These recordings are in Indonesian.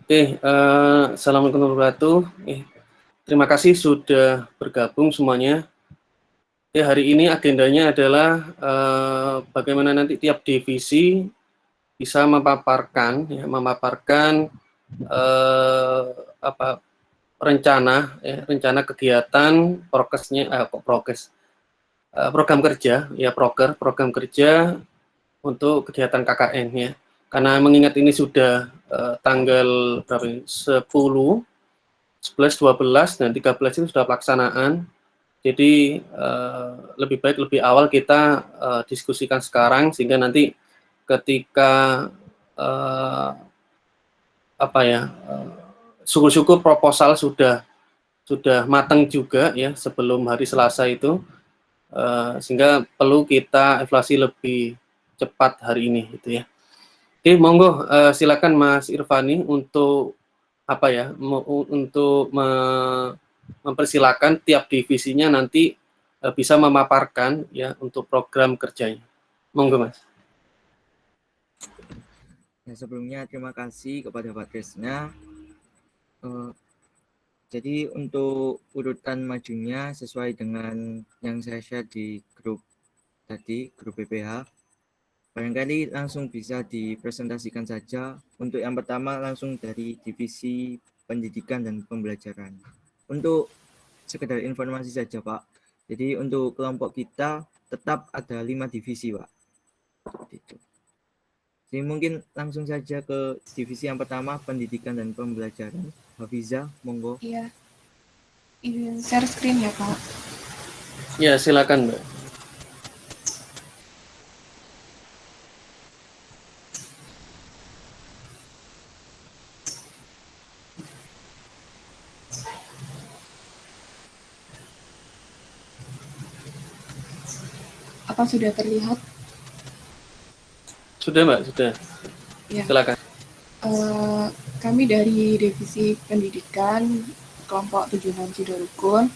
Assalamualaikum warahmatullahi wabarakatuh. Terima kasih sudah bergabung semuanya. Hari ini agendanya adalah bagaimana nanti tiap divisi bisa memaparkan rencana kegiatan program kerja program kerja untuk kegiatan KKN ya. Karena mengingat ini sudah tanggal berapa ini? 10, 11, 12 dan 13 itu sudah pelaksanaan. Jadi lebih baik lebih awal kita diskusikan sekarang sehingga nanti ketika syukur-syukur proposal sudah matang juga ya sebelum hari Selasa itu, sehingga perlu kita evaluasi lebih cepat hari ini gitu ya. Oke, monggo silakan Mas Irfani untuk mempersilakan tiap divisinya nanti bisa memaparkan ya untuk program kerjanya. Monggo Mas. Ya, sebelumnya terima kasih kepada Pak Kresna. Jadi untuk urutan majunya sesuai dengan yang saya share di grup tadi, grup PPH. Barangkali langsung bisa dipresentasikan saja. Untuk yang pertama langsung dari divisi pendidikan dan pembelajaran. Untuk sekedar informasi saja Pak. Jadi untuk kelompok kita tetap ada 5 divisi Pak. Gitu. Jadi mungkin langsung saja ke divisi yang pertama, pendidikan dan pembelajaran. Hafiza, monggo. Iya. Izin share screen ya Pak. Ya silakan Mbak. Apa sudah terlihat? Sudah Mbak, sudah. Ya. Silakan. Kami dari divisi pendidikan kelompok 7 Sidarukun.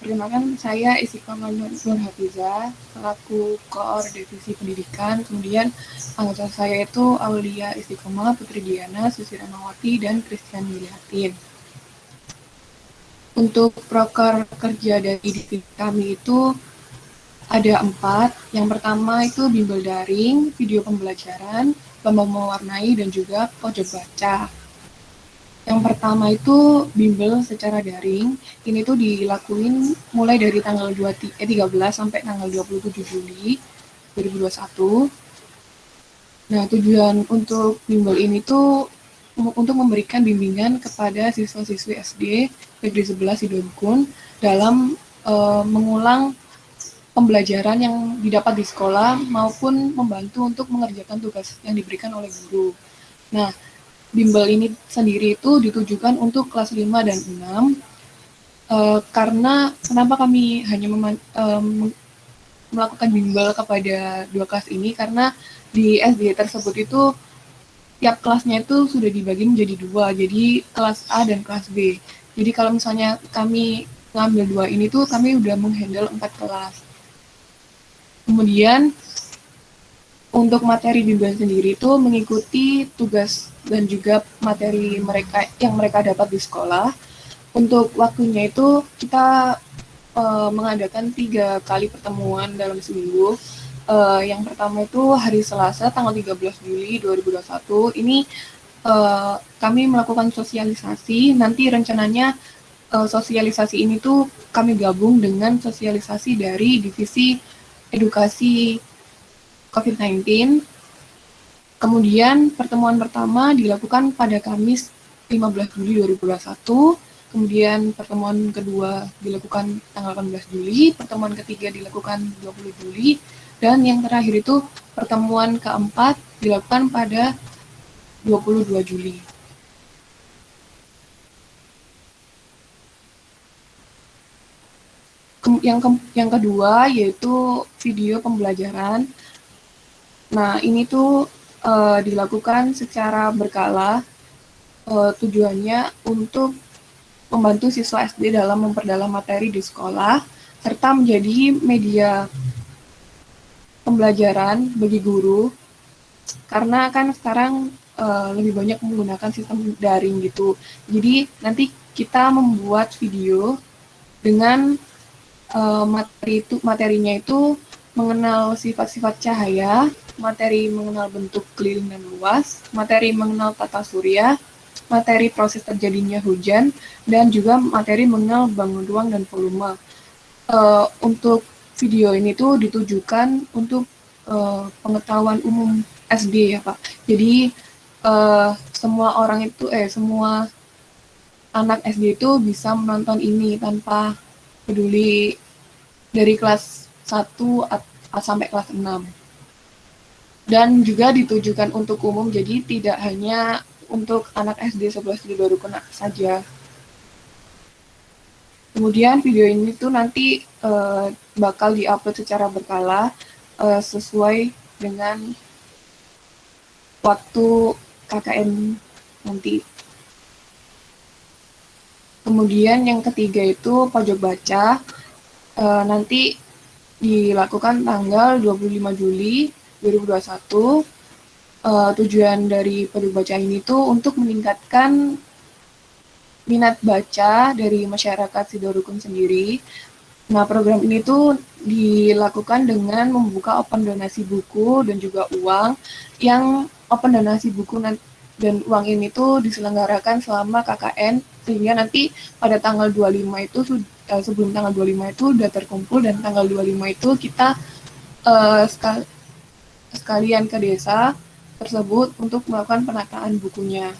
Perkenalkan saya Istiqomah Nur Hafiza selaku koor divisi pendidikan. Kemudian anggota saya itu Aulia Istiqomah, Putri Diana, Susi Ramawati, dan Christian Yuliatin. Untuk proker kerja dari divisi kami itu ada 4. Yang pertama itu bimbel daring, video pembelajaran, lomba mewarnai, dan juga pojok baca. Yang pertama itu bimbel secara daring. Ini tuh dilakuin mulai dari tanggal 13 sampai tanggal 27 Juli 2021. Nah, tujuan untuk bimbel ini tuh untuk memberikan bimbingan kepada siswa-siswi SD Negeri 11 Sidoarjo dalam mengulang pembelajaran yang didapat di sekolah maupun membantu untuk mengerjakan tugas yang diberikan oleh guru. Nah, bimbel ini sendiri itu ditujukan untuk kelas 5 dan 6 karena kenapa kami hanya melakukan bimbel kepada 2 kelas ini, karena di SD tersebut itu tiap kelasnya itu sudah dibagi menjadi 2, jadi kelas A dan kelas B. Jadi kalau misalnya kami ngambil 2 ini tuh kami udah menghandle 4 kelas. Kemudian untuk materi bimbel sendiri itu mengikuti tugas dan juga materi yang mereka dapat di sekolah. Untuk waktunya itu kita mengadakan 3 kali pertemuan dalam seminggu. Yang pertama itu hari Selasa tanggal 13 Juli 2021. Ini kami melakukan sosialisasi. Nanti rencananya sosialisasi ini tuh kami gabung dengan sosialisasi dari divisi edukasi COVID-19. Kemudian pertemuan pertama dilakukan pada Kamis 15 Juli 2021. Kemudian pertemuan kedua dilakukan tanggal 18 Juli, pertemuan ketiga dilakukan 20 Juli, dan yang terakhir itu pertemuan keempat dilakukan pada 22 Juli. Yang kedua yaitu video pembelajaran. Nah, ini tuh dilakukan secara berkala, tujuannya untuk membantu siswa SD dalam memperdalam materi di sekolah, serta menjadi media pembelajaran bagi guru karena kan sekarang lebih banyak menggunakan sistem daring gitu. Jadi nanti kita membuat video dengan materinya itu mengenal sifat-sifat cahaya, materi mengenal bentuk keliling dan luas, materi mengenal tata surya, materi proses terjadinya hujan, dan juga materi mengenal bangun ruang dan volume. Untuk video ini tuh ditujukan untuk pengetahuan umum SD ya Pak. Jadi semua anak SD itu bisa menonton ini tanpa peduli dari kelas 1 sampai kelas 6. Dan juga ditujukan untuk umum, jadi tidak hanya untuk anak SD 11 baru kena saja. Kemudian video ini tuh nanti bakal diupload secara berkala sesuai dengan waktu KKN nanti. Kemudian yang ketiga itu pojok baca, nanti dilakukan tanggal 25 Juli 2021. Tujuan dari pojok baca ini tuh untuk meningkatkan minat baca dari masyarakat Sidorukun sendiri. Nah, program ini tuh dilakukan dengan membuka open donasi buku dan juga uang. Yang open donasi buku dan uang ini tuh diselenggarakan selama KKN, sehingga nanti pada tanggal 25 itu sebelum tanggal 25 itu udah terkumpul, dan tanggal 25 itu kita sekalian ke desa tersebut untuk melakukan penataan bukunya.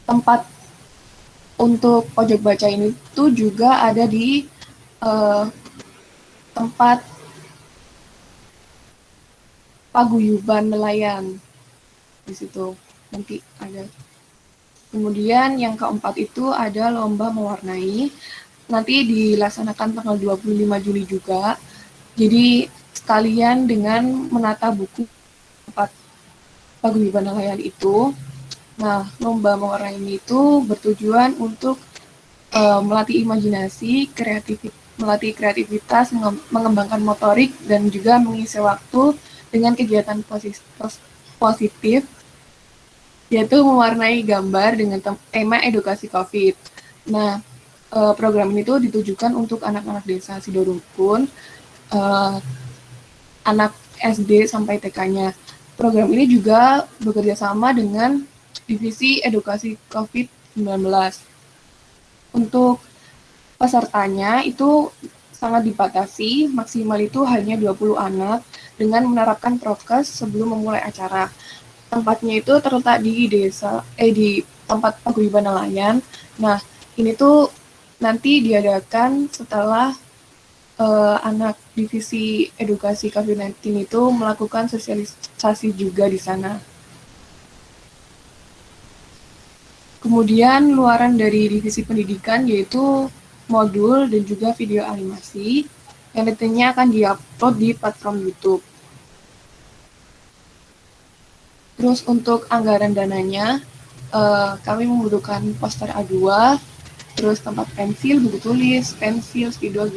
Tempat untuk pojok baca ini tuh juga ada di tempat paguyuban nelayan di situ nanti ada. Kemudian yang keempat itu ada lomba mewarnai, nanti dilaksanakan tanggal 25 Juli juga. Jadi sekalian dengan menata buku tempat paguyuban nelayan itu. Nah, lomba mewarnai ini itu bertujuan untuk melatih imajinasi, melatih kreativitas, mengembangkan motorik, dan juga mengisi waktu dengan kegiatan positif, yaitu mewarnai gambar dengan tema edukasi COVID. Nah, program ini tuh ditujukan untuk anak-anak desa Sidorukun, anak SD sampai TK-nya. Program ini juga bekerja sama dengan Divisi Edukasi COVID-19. Untuk pesertanya itu sangat dibatasi, maksimal itu hanya 20 anak dengan menerapkan prokes sebelum memulai acara. Tempatnya itu terletak di di tempat paguyuban nelayan. Nah, ini tuh nanti diadakan setelah anak divisi edukasi COVID-19 itu melakukan sosialisasi juga di sana. Kemudian luaran dari divisi pendidikan yaitu modul dan juga video animasi yang nantinya akan diupload di platform YouTube. Terus untuk anggaran dananya, kami membutuhkan poster A2, terus tempat pensil, buku tulis, pensil, spidol,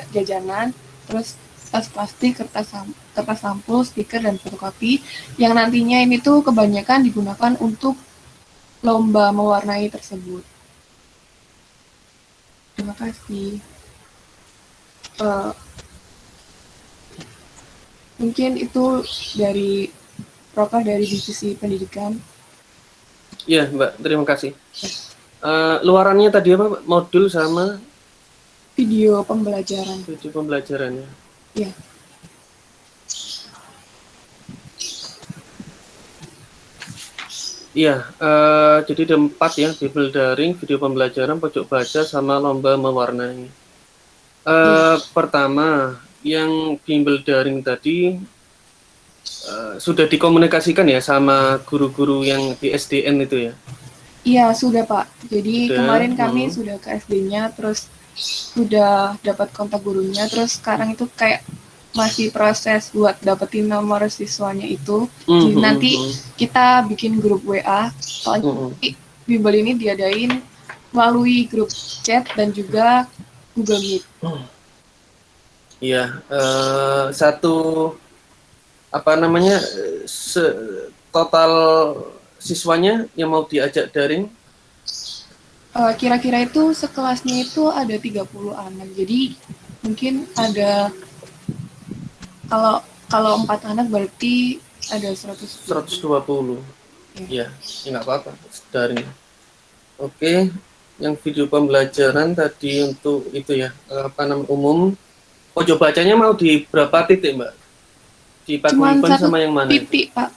jajanan, terus tas plastik, kertas sampul, stiker, dan fotokopi, yang nantinya ini tuh kebanyakan digunakan untuk lomba mewarnai tersebut. Terima kasih. Mungkin itu dari proker dari divisi pendidikan. Iya, Mbak. Terima kasih. Luarannya tadi apa? Modul sama Video pembelajaran. video pembelajarannya. Ya. Iya, jadi ada 4 ya, bimbel daring, video pembelajaran, pojok baca, sama lomba mewarnai. Pertama, yang bimbel daring tadi sudah dikomunikasikan ya sama guru-guru yang di SDN itu ya? Iya, sudah Pak. Jadi Sudah, kemarin kami sudah ke SD-nya, terus sudah dapat kontak gurunya, terus sekarang itu kayak masih proses buat dapetin nomor siswanya itu. Jadi nanti kita bikin grup WA, soalnya bimbel ini diadain melalui grup chat dan juga Google Meet. Iya, satu apa namanya total siswanya yang mau diajak daring? Kira-kira itu sekelasnya itu ada 30 anak. Jadi mungkin ada kalau kalau 4 anak berarti ada 120. 120. Ya, ya nggak apa-apa daring. Oke, yang video pembelajaran tadi untuk itu ya, apa namanya umum. Pojok bacanya mau di berapa titik, Mbak? Di Cuman paguyuban satu sama yang mana? titik, Pak.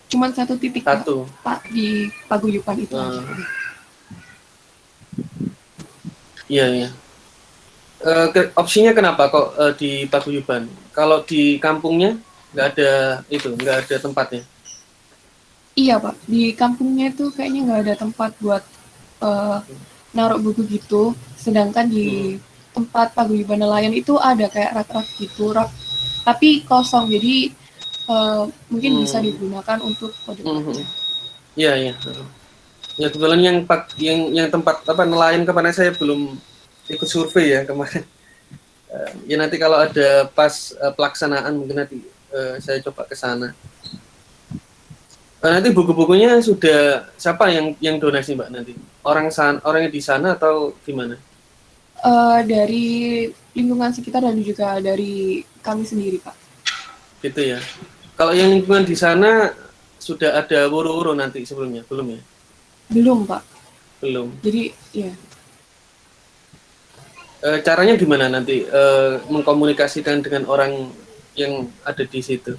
Cuman 1 titik, Satu. Pak, di paguyuban itu aja. Iya, iya. Opsinya kenapa kok di paguyuban? Kalau di kampungnya nggak ada itu, nggak ada tempatnya. Iya, Pak. Di kampungnya itu kayaknya nggak ada tempat buat naruh buku gitu. Sedangkan di tempat paguyuban nelayan itu ada kayak rak-rak gitu, rak tapi kosong. Jadi mungkin bisa digunakan untuk pojok baca. Iya, iya. Ya kebetulan yang tempat apa nelayan kemarin saya belum ikut survei ya kemarin. Ya nanti kalau ada pas pelaksanaan mungkin nanti saya coba ke sana. Nanti buku-bukunya sudah siapa yang donasi, Mbak, nanti? Orang yang di sana atau gimana? Dari lingkungan sekitar dan juga dari kami sendiri, Pak. Gitu ya. Kalau yang lingkungan di sana sudah ada woro-woro nanti sebelumnya, belum ya? Belum, Pak. Belum. Jadi, ya. Caranya gimana nanti mengkomunikasikan dengan orang yang ada di situ?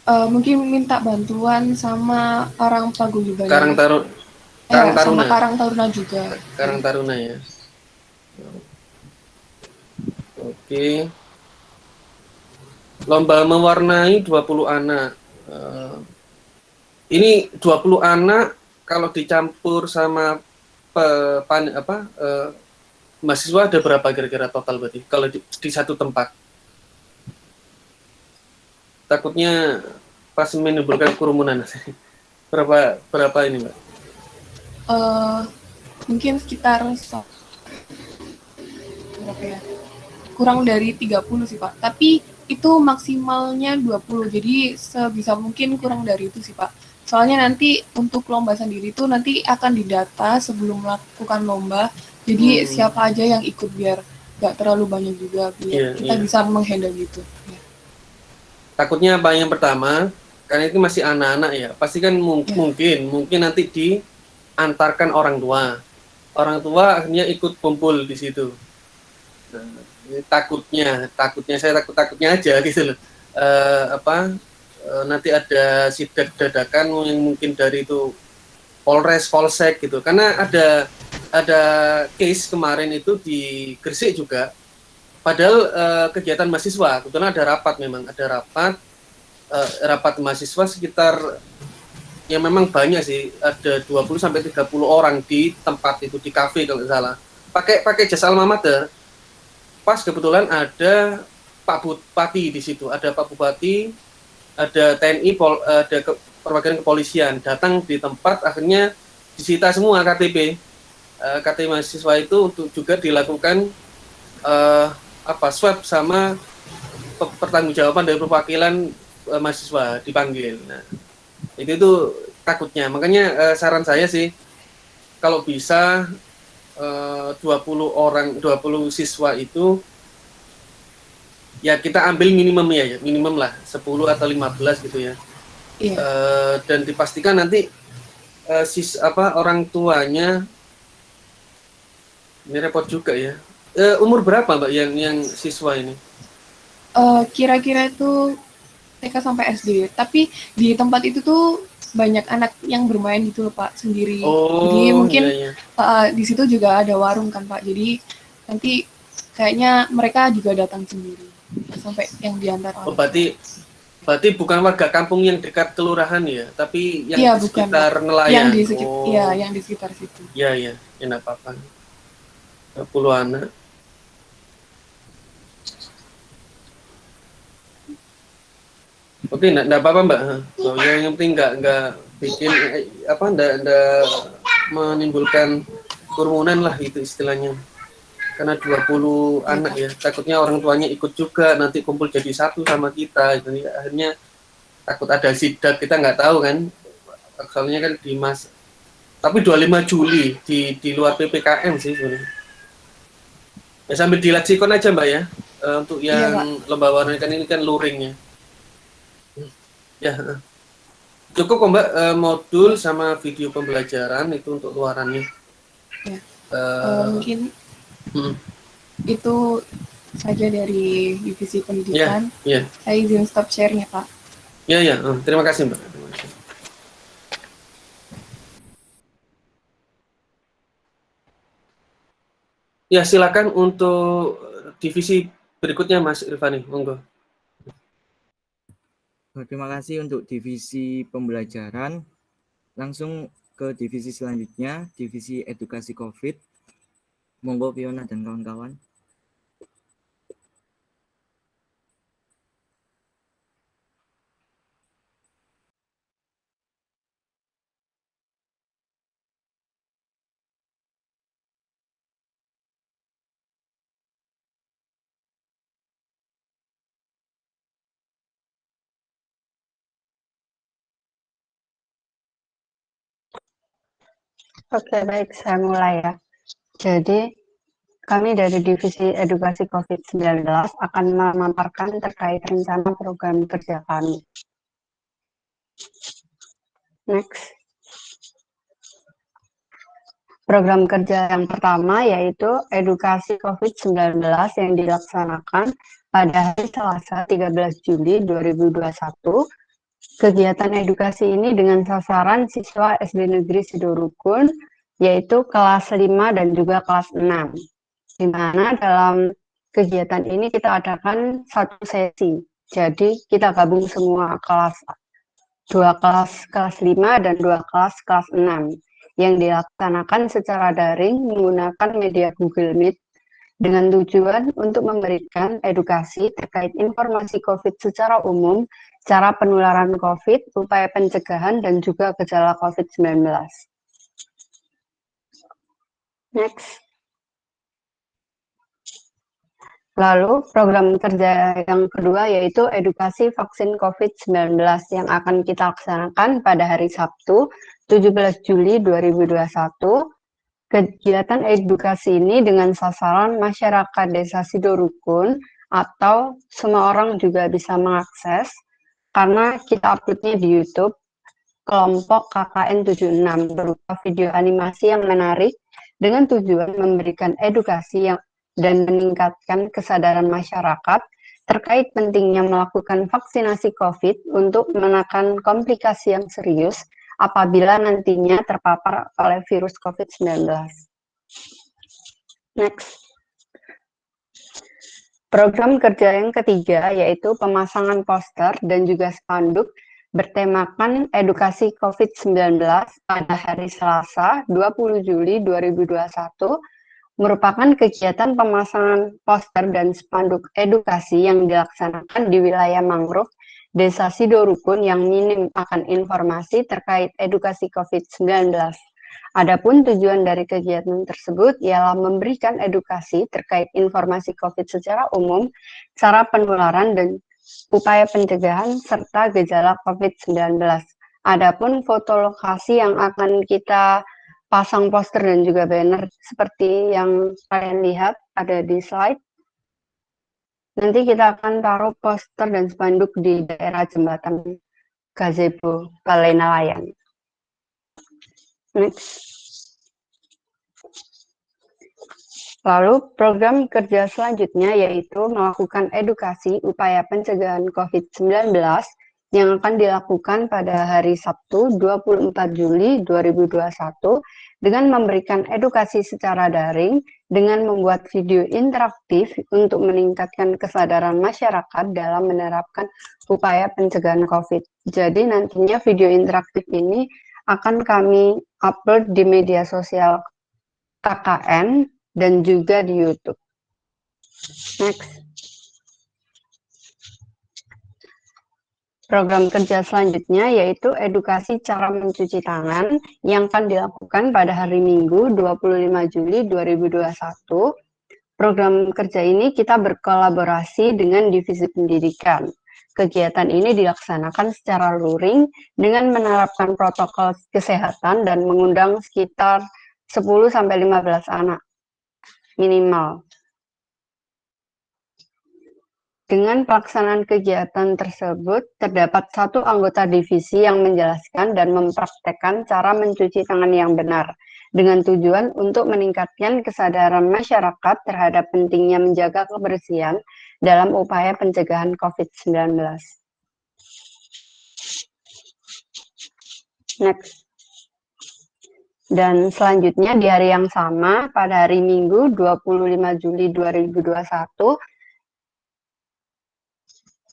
Mungkin minta bantuan sama orang paguyuban. Karang Taruna. Sama Karang Taruna juga. Karang Taruna ya. Oke. Lomba mewarnai 20 anak. Ini 20 anak kalau dicampur sama mahasiswa ada berapa kira-kira total berarti kalau di satu tempat? Takutnya pas menimbulkan kerumunan. berapa ini, Mbak? Mungkin sekitar berapa ya? Kurang dari 30 sih, Pak. Tapi itu maksimalnya 20. Jadi sebisa mungkin kurang dari itu sih, Pak. Soalnya nanti untuk lomba sendiri itu nanti akan didata sebelum melakukan lomba. Jadi siapa aja yang ikut biar nggak terlalu banyak juga biar kita bisa menghandle gitu. Ya. Takutnya apa yang pertama, karena itu masih anak-anak ya, pasti kan mungkin nanti diantarkan orang tua. Orang tua akhirnya ikut kumpul di situ. Nah, takutnya saya takutnya aja gitu loh. Nanti ada sidak dadakan yang mungkin dari itu Polres, Polsek gitu. Karena ada case kemarin itu di Gresik juga. Padahal kegiatan mahasiswa, kebetulan ada rapat memang, rapat mahasiswa sekitar yang memang banyak sih, ada 20 sampai 30 orang di tempat itu, di kafe kalau nggak salah. Pakai jasa alma mater. Pas kebetulan ada Pak Bupati di situ, ada Pak Bupati, ada TNI, ada perwakilan kepolisian datang di tempat, akhirnya disita semua KTP mahasiswa itu untuk juga dilakukan swab sama pertanggungjawaban dari perwakilan mahasiswa dipanggil. Nah, itu takutnya. Makanya saran saya sih kalau bisa 20 siswa itu ya kita ambil minimum lah 10 atau 15 gitu ya. Iya. Dan dipastikan nanti orang tuanya ini repot juga ya. Umur berapa, Mbak, yang siswa ini? Kira-kira itu TK sampai SD. Tapi di tempat itu tuh banyak anak yang bermain gitu loh, Pak, sendiri. Jadi mungkin di situ juga ada warung kan, Pak. Jadi nanti kayaknya mereka juga datang sendiri sampai yang diantar. Berarti bukan warga kampung yang dekat kelurahan ya, tapi yang di sekitar nelayan. Yang di sekitar situ. Iya, enak apa-apa. 10 anak. Oke, enggak apa-apa, Mbak. Yang penting enggak bikin enggak menimbulkan kerumunan lah itu istilahnya. karena 20 Ya, anak Kak. ya, takutnya orang tuanya ikut juga, nanti kumpul jadi satu sama kita, gitu. Akhirnya takut ada sidak, kita nggak tahu kan, soalnya kan di tapi 25 Juli di luar PPKM sih sebenarnya. Ya sambil di Laksikon aja Mbak ya, untuk Iya, yang Pak. lomba warna kan ini kan luring ya. Ya, cukup kok Mbak, modul sama video pembelajaran itu untuk luarannya. Ya. Eh, Mungkin hmm, itu saja dari divisi ya, pendidikan. ya, Saya izin stop share-nya, Pak. ya, ya. Terima kasih Mbak. Terima kasih. Ya, silakan untuk divisi berikutnya Mas Irfani, monggo. Terima kasih untuk divisi pembelajaran. Langsung ke divisi selanjutnya, divisi edukasi COVID. Monggo Fiona dan kawan-kawan. Oke, baik, saya mulai ya. Jadi, kami dari Divisi Edukasi COVID-19 akan memaparkan terkait rencana program kerja kami. Next. Program kerja yang pertama yaitu Edukasi COVID-19 yang dilaksanakan pada hari Selasa 13 Juli 2021. Kegiatan edukasi ini dengan sasaran siswa SD Negeri Sidorukun, yaitu kelas 5 dan juga kelas 6. Di mana dalam kegiatan ini kita adakan satu sesi. Jadi kita gabung semua kelas, 2 kelas 5 dan 2 kelas 6 yang dilaksanakan secara daring menggunakan media Google Meet dengan tujuan untuk memberikan edukasi terkait informasi COVID secara umum, cara penularan COVID, upaya pencegahan, dan juga gejala COVID-19. Next. Lalu program kerja yang kedua yaitu edukasi vaksin COVID-19 yang akan kita laksanakan pada hari Sabtu 17 Juli 2021. Kegiatan edukasi ini dengan sasaran masyarakat Desa Sidorukun atau semua orang juga bisa mengakses karena kita uploadnya di YouTube kelompok KKN 76 berupa video animasi yang menarik dengan tujuan memberikan edukasi dan meningkatkan kesadaran masyarakat terkait pentingnya melakukan vaksinasi COVID untuk menekan komplikasi yang serius apabila nantinya terpapar oleh virus COVID-19. Next. Program kerja yang ketiga yaitu pemasangan poster dan juga spanduk bertemakan edukasi COVID-19 pada hari Selasa 20 Juli 2021 merupakan kegiatan pemasangan poster dan spanduk edukasi yang dilaksanakan di wilayah mangrove Desa Sidorukun yang minim akan informasi terkait edukasi COVID-19. Adapun tujuan dari kegiatan tersebut ialah memberikan edukasi terkait informasi COVID secara umum, cara penularan dan upaya pencegahan serta gejala COVID-19. Adapun foto lokasi yang akan kita pasang poster dan juga banner seperti yang kalian lihat ada di slide. Nanti kita akan taruh poster dan spanduk di daerah jembatan Gazebo, Balai Nelayan. Next. Lalu program kerja selanjutnya yaitu melakukan edukasi upaya pencegahan COVID-19 yang akan dilakukan pada hari Sabtu 24 Juli 2021 dengan memberikan edukasi secara daring dengan membuat video interaktif untuk meningkatkan kesadaran masyarakat dalam menerapkan upaya pencegahan COVID. Jadi nantinya video interaktif ini akan kami upload di media sosial KKN dan juga di YouTube. Next. Program kerja selanjutnya yaitu edukasi cara mencuci tangan yang akan dilakukan pada hari Minggu 25 Juli 2021 Program kerja ini kita berkolaborasi dengan Divisi Pendidikan. Kegiatan ini dilaksanakan secara luring dengan menerapkan protokol kesehatan dan mengundang sekitar 10-15 anak minimal. Dengan pelaksanaan kegiatan tersebut, terdapat satu anggota divisi yang menjelaskan dan mempraktekkan cara mencuci tangan yang benar, dengan tujuan untuk meningkatkan kesadaran masyarakat terhadap pentingnya menjaga kebersihan dalam upaya pencegahan COVID-19. Next. Dan selanjutnya di hari yang sama, pada hari Minggu 25 Juli 2021,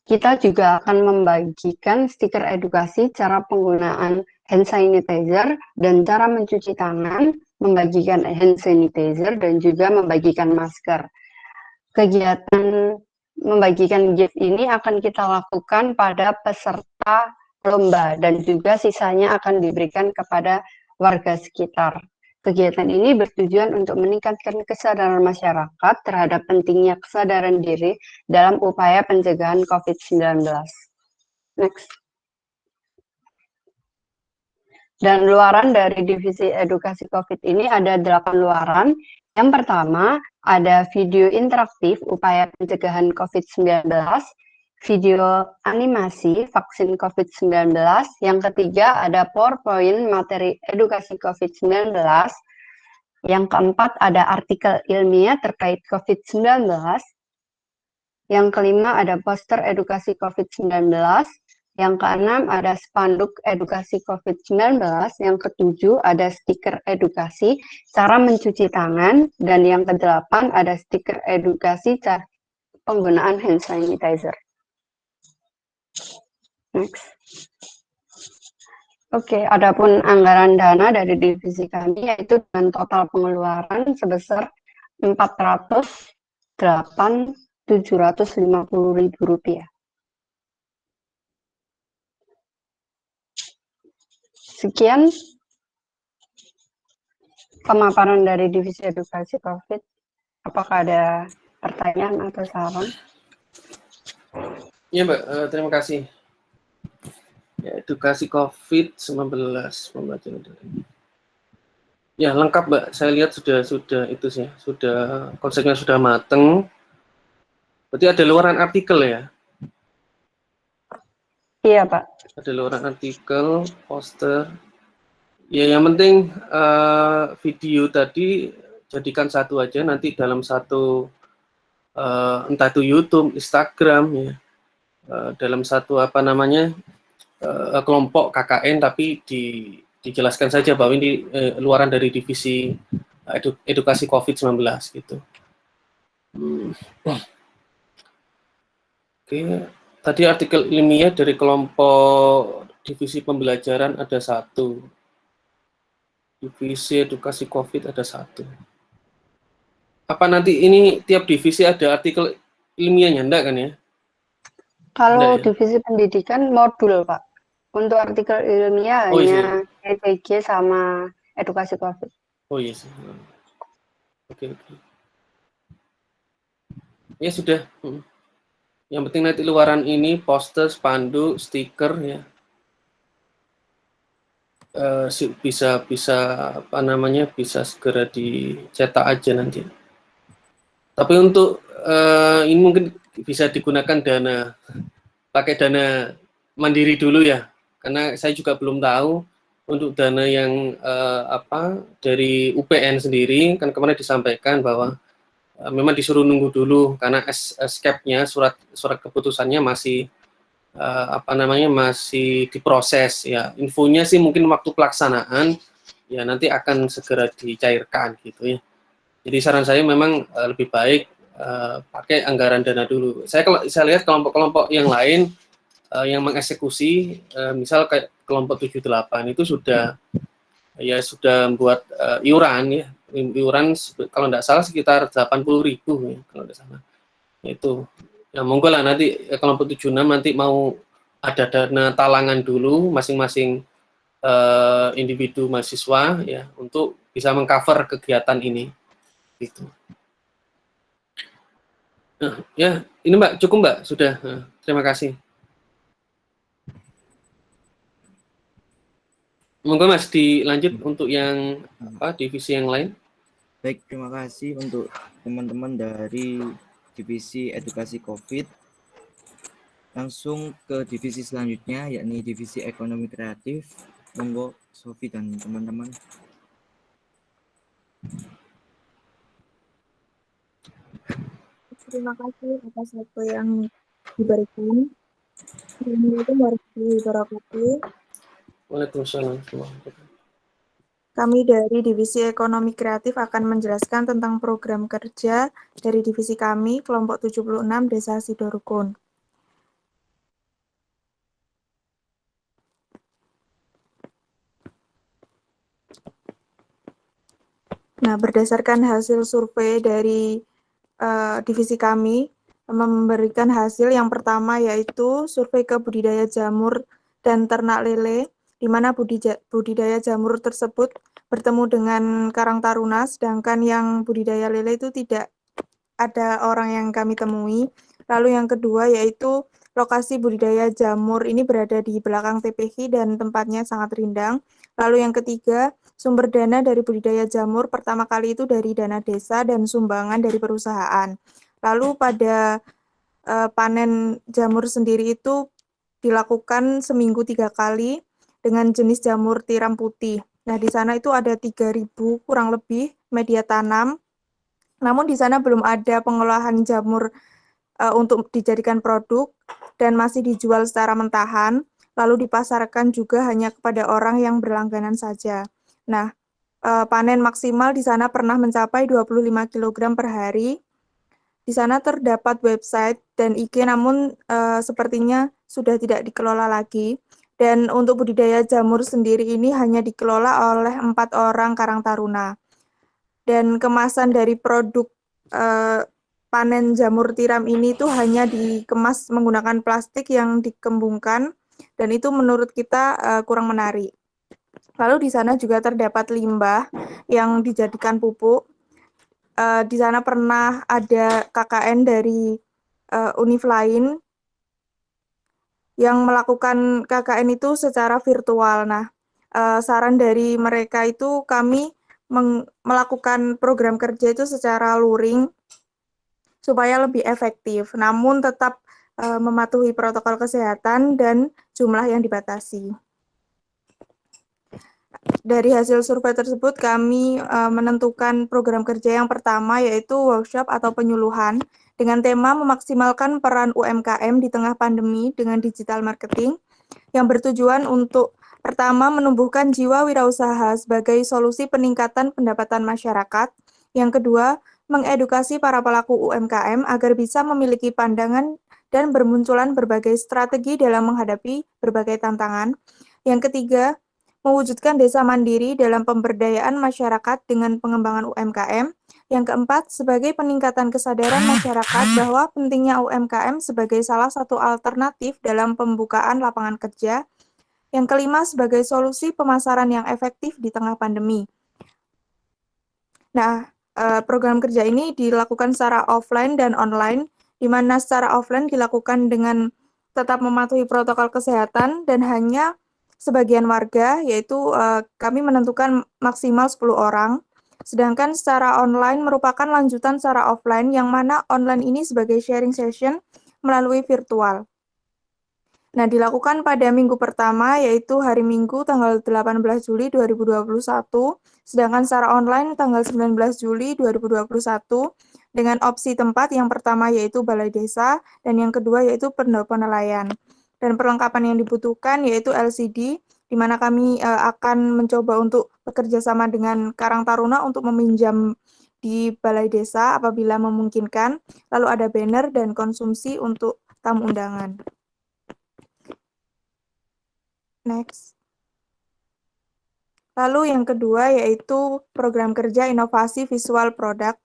kita juga akan membagikan stiker edukasi cara penggunaan hand sanitizer dan cara mencuci tangan, membagikan hand sanitizer, dan juga membagikan masker. Kegiatan membagikan gift ini akan kita lakukan pada peserta lomba dan juga sisanya akan diberikan kepada warga sekitar. Kegiatan ini bertujuan untuk meningkatkan kesadaran masyarakat terhadap pentingnya kesadaran diri dalam upaya pencegahan COVID-19. Next. Dan luaran dari Divisi Edukasi COVID ini ada 8 luaran. Yang pertama, ada video interaktif upaya pencegahan COVID-19, video animasi vaksin COVID-19. Yang ketiga, ada PowerPoint materi edukasi COVID-19. Yang keempat, ada artikel ilmiah terkait COVID-19. Yang kelima, ada poster edukasi COVID-19. Yang keenam, ada spanduk edukasi COVID-19. Yang ketujuh, ada stiker edukasi cara mencuci tangan. Dan yang kedelapan, ada stiker edukasi cara penggunaan hand sanitizer. Next. Oke, adapun anggaran dana dari divisi kami yaitu dengan total pengeluaran sebesar Rp408.750.000. Sekian pemaparan dari Divisi Edukasi COVID. Apakah ada pertanyaan atau saran? Ya Mbak, terima kasih. Ya, edukasi COVID-19 pembelajaran daring. Ya lengkap Mbak, saya lihat sudah itu sih, sudah konsepnya sudah mateng. Berarti ada luaran artikel ya? Iya Pak. Ada luaran artikel, poster. Ya yang penting video tadi jadikan satu aja, nanti dalam satu entah itu YouTube, Instagram ya, dalam satu apa namanya kelompok KKN, tapi dijelaskan saja bahwa ini luaran dari divisi edukasi COVID-19 gitu. Oke, tadi artikel ilmiah dari kelompok divisi pembelajaran ada satu, divisi edukasi COVID ada satu. Apa nanti ini tiap divisi ada artikel ilmiahnya, enggak kan ya? Kalau Enggak, ya? divisi pendidikan modul Pak. Untuk artikel ilmiah hanya EPG sama edukasi COVID. Oh iya sih. Oke. Ya sudah. Yang penting nanti luaran ini poster, spanduk, stiker ya. Bisa apa namanya, bisa segera dicetak aja nanti. Tapi untuk ini mungkin bisa digunakan pakai dana mandiri dulu ya, karena saya juga belum tahu untuk dana yang dari UPN sendiri, kan kemarin disampaikan bahwa memang disuruh nunggu dulu karena SCAP-nya surat keputusannya masih masih diproses ya. Infonya sih mungkin waktu pelaksanaan ya nanti akan segera dicairkan gitu ya. Jadi saran saya memang lebih baik pakai anggaran dana dulu. Saya lihat kelompok-kelompok yang lain yang mengeksekusi misal kayak kelompok 78 itu sudah membuat iuran ya. Iuran kalau tidak salah sekitar 80.000 ya, kalau tidak salah. Itu ya monggo lah nanti kelompok 76 nanti mau ada dana talangan dulu masing-masing individu mahasiswa ya untuk bisa mengcover kegiatan ini gitu. Ya, ini Mbak, cukup Mbak, sudah. Terima kasih. Monggo Mas dilanjut untuk yang divisi yang lain. Baik, terima kasih untuk teman-teman dari divisi edukasi COVID. Langsung ke divisi selanjutnya, yakni divisi ekonomi kreatif. Monggo Sofi dan teman-teman. Terima kasih atas waktu yang diberikan. Assalamualaikum warahmatullahi wabarakatuh. Waalaikumsalam. Kami dari Divisi Ekonomi Kreatif akan menjelaskan tentang program kerja dari divisi kami, kelompok 76 Desa Sidorukun. Nah, berdasarkan hasil survei dari divisi kami, memberikan hasil yang pertama yaitu survei ke budidaya jamur dan ternak lele, di mana budidaya jamur tersebut bertemu dengan Karang Taruna, sedangkan yang budidaya lele itu tidak ada orang yang kami temui. Lalu yang kedua yaitu lokasi budidaya jamur ini berada di belakang TPH dan tempatnya sangat rindang. Lalu yang ketiga, sumber dana dari budidaya jamur pertama kali itu dari dana desa dan sumbangan dari perusahaan. Lalu pada panen jamur sendiri itu dilakukan seminggu 3 kali dengan jenis jamur tiram putih. Nah, di sana itu ada 3.000 kurang lebih media tanam. Namun di sana belum ada pengolahan jamur untuk dijadikan produk dan masih dijual secara mentahan, lalu dipasarkan juga hanya kepada orang yang berlangganan saja. Nah, panen maksimal di sana pernah mencapai 25 kg per hari. Di sana terdapat website dan IG, namun sepertinya sudah tidak dikelola lagi. Dan untuk budidaya jamur sendiri ini hanya dikelola oleh 4 orang Karang Taruna. Dan kemasan dari produk panen jamur tiram ini tuh hanya dikemas menggunakan plastik yang dikembungkan, dan itu menurut kita kurang menarik. Lalu di sana juga terdapat limbah yang dijadikan pupuk. Di sana pernah ada KKN dari univ lain yang melakukan KKN itu secara virtual. Nah, saran dari mereka itu kami melakukan program kerja itu secara luring supaya lebih efektif, namun tetap mematuhi protokol kesehatan dan jumlah yang dibatasi. Dari hasil survei tersebut, kami menentukan program kerja yang pertama, yaitu workshop atau penyuluhan dengan tema memaksimalkan peran UMKM di tengah pandemi dengan digital marketing, yang bertujuan untuk pertama, menumbuhkan jiwa wirausaha sebagai solusi peningkatan pendapatan masyarakat. Yang kedua, mengedukasi para pelaku UMKM agar bisa memiliki pandangan dan bermunculan berbagai strategi dalam menghadapi berbagai tantangan. Yang ketiga, mewujudkan desa mandiri dalam pemberdayaan masyarakat dengan pengembangan UMKM. Yang keempat, sebagai peningkatan kesadaran masyarakat bahwa pentingnya UMKM sebagai salah satu alternatif dalam pembukaan lapangan kerja. Yang kelima, sebagai solusi pemasaran yang efektif di tengah pandemi. Nah, program kerja ini dilakukan secara offline dan online, di mana secara offline dilakukan dengan tetap mematuhi protokol kesehatan dan hanya sebagian warga, yaitu kami menentukan maksimal 10 orang. Sedangkan secara online merupakan lanjutan secara offline, yang mana online ini sebagai sharing session melalui virtual. Nah, dilakukan pada minggu pertama, yaitu hari Minggu tanggal 18 Juli 2021, sedangkan secara online tanggal 19 Juli 2021, dengan opsi tempat yang pertama yaitu Balai Desa, dan yang kedua yaitu pendopo nelayan. Dan perlengkapan yang dibutuhkan yaitu LCD, di mana kami akan mencoba untuk bekerja sama dengan Karang Taruna untuk meminjam di Balai Desa apabila memungkinkan, lalu ada banner dan konsumsi untuk tamu undangan. Next. Lalu yang kedua yaitu program kerja inovasi visual produk,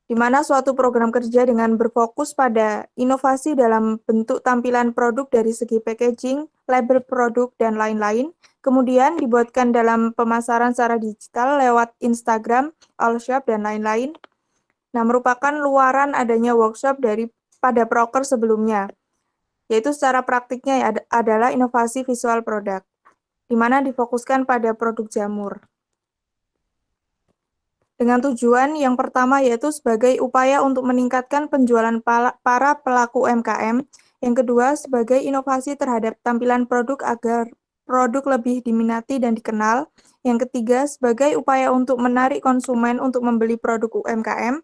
di mana suatu program kerja dengan berfokus pada inovasi dalam bentuk tampilan produk dari segi packaging, label produk, dan lain-lain, kemudian dibuatkan dalam pemasaran secara digital lewat Instagram, Allshop, dan lain-lain. Nah, merupakan luaran adanya workshop pada proker sebelumnya, yaitu secara praktiknya ya, adalah inovasi visual produk, di mana difokuskan pada produk jamur. Dengan tujuan yang pertama yaitu sebagai upaya untuk meningkatkan penjualan para pelaku UMKM, yang kedua sebagai inovasi terhadap tampilan produk agar produk lebih diminati dan dikenal, yang ketiga sebagai upaya untuk menarik konsumen untuk membeli produk UMKM,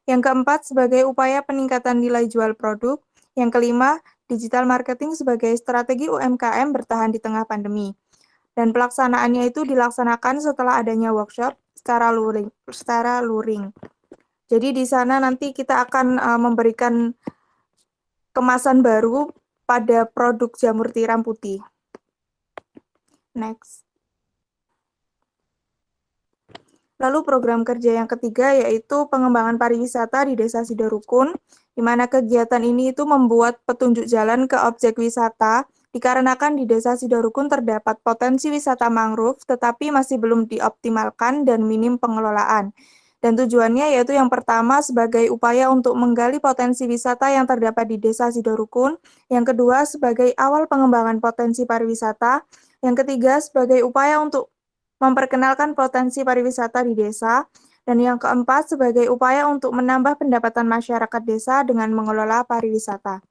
yang keempat sebagai upaya peningkatan nilai jual produk, yang kelima digital marketing sebagai strategi UMKM bertahan di tengah pandemi. Dan pelaksanaannya itu dilaksanakan setelah adanya workshop secara luring. Jadi di sana nanti kita akan memberikan kemasan baru pada produk jamur tiram putih. Next. Lalu program kerja yang ketiga yaitu pengembangan pariwisata di Desa Sidarukun, di mana kegiatan ini itu membuat petunjuk jalan ke objek wisata, dikarenakan di Desa Sidarukun terdapat potensi wisata mangrove tetapi masih belum dioptimalkan dan minim pengelolaan. Dan tujuannya yaitu yang pertama sebagai upaya untuk menggali potensi wisata yang terdapat di Desa Sidarukun, yang kedua sebagai awal pengembangan potensi pariwisata, yang ketiga sebagai upaya untuk memperkenalkan potensi pariwisata di desa, dan yang keempat sebagai upaya untuk menambah pendapatan masyarakat desa dengan mengelola pariwisata.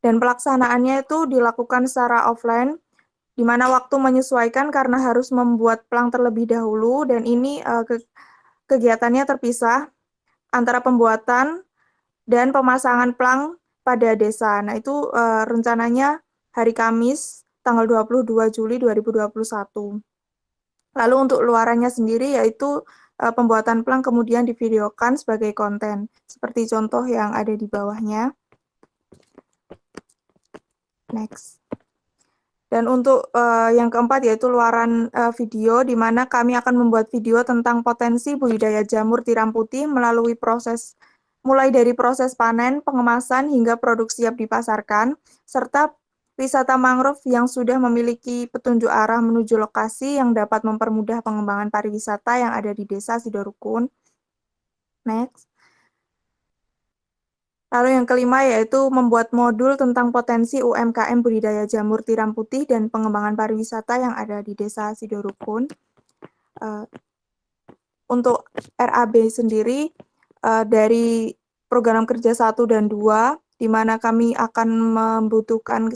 Dan pelaksanaannya itu dilakukan secara offline, di mana waktu menyesuaikan karena harus membuat plang terlebih dahulu, dan ini kegiatannya terpisah antara pembuatan dan pemasangan plang pada desa. Nah, itu rencananya hari Kamis, tanggal 22 Juli 2021. Lalu untuk luarannya sendiri yaitu pembuatan plang kemudian divideokan sebagai konten, seperti contoh yang ada di bawahnya. Next. Dan untuk yang keempat yaitu luaran video, di mana kami akan membuat video tentang potensi budidaya jamur tiram putih mulai dari proses panen, pengemasan, hingga produk siap dipasarkan, serta wisata mangrove yang sudah memiliki petunjuk arah menuju lokasi yang dapat mempermudah pengembangan pariwisata yang ada di Desa Sidarukun. Next. Lalu yang kelima yaitu membuat modul tentang potensi UMKM budidaya jamur tiram putih dan pengembangan pariwisata yang ada di Desa Sidarukun. Untuk RAB sendiri dari program kerja 1 dan 2, di mana kami akan membutuhkan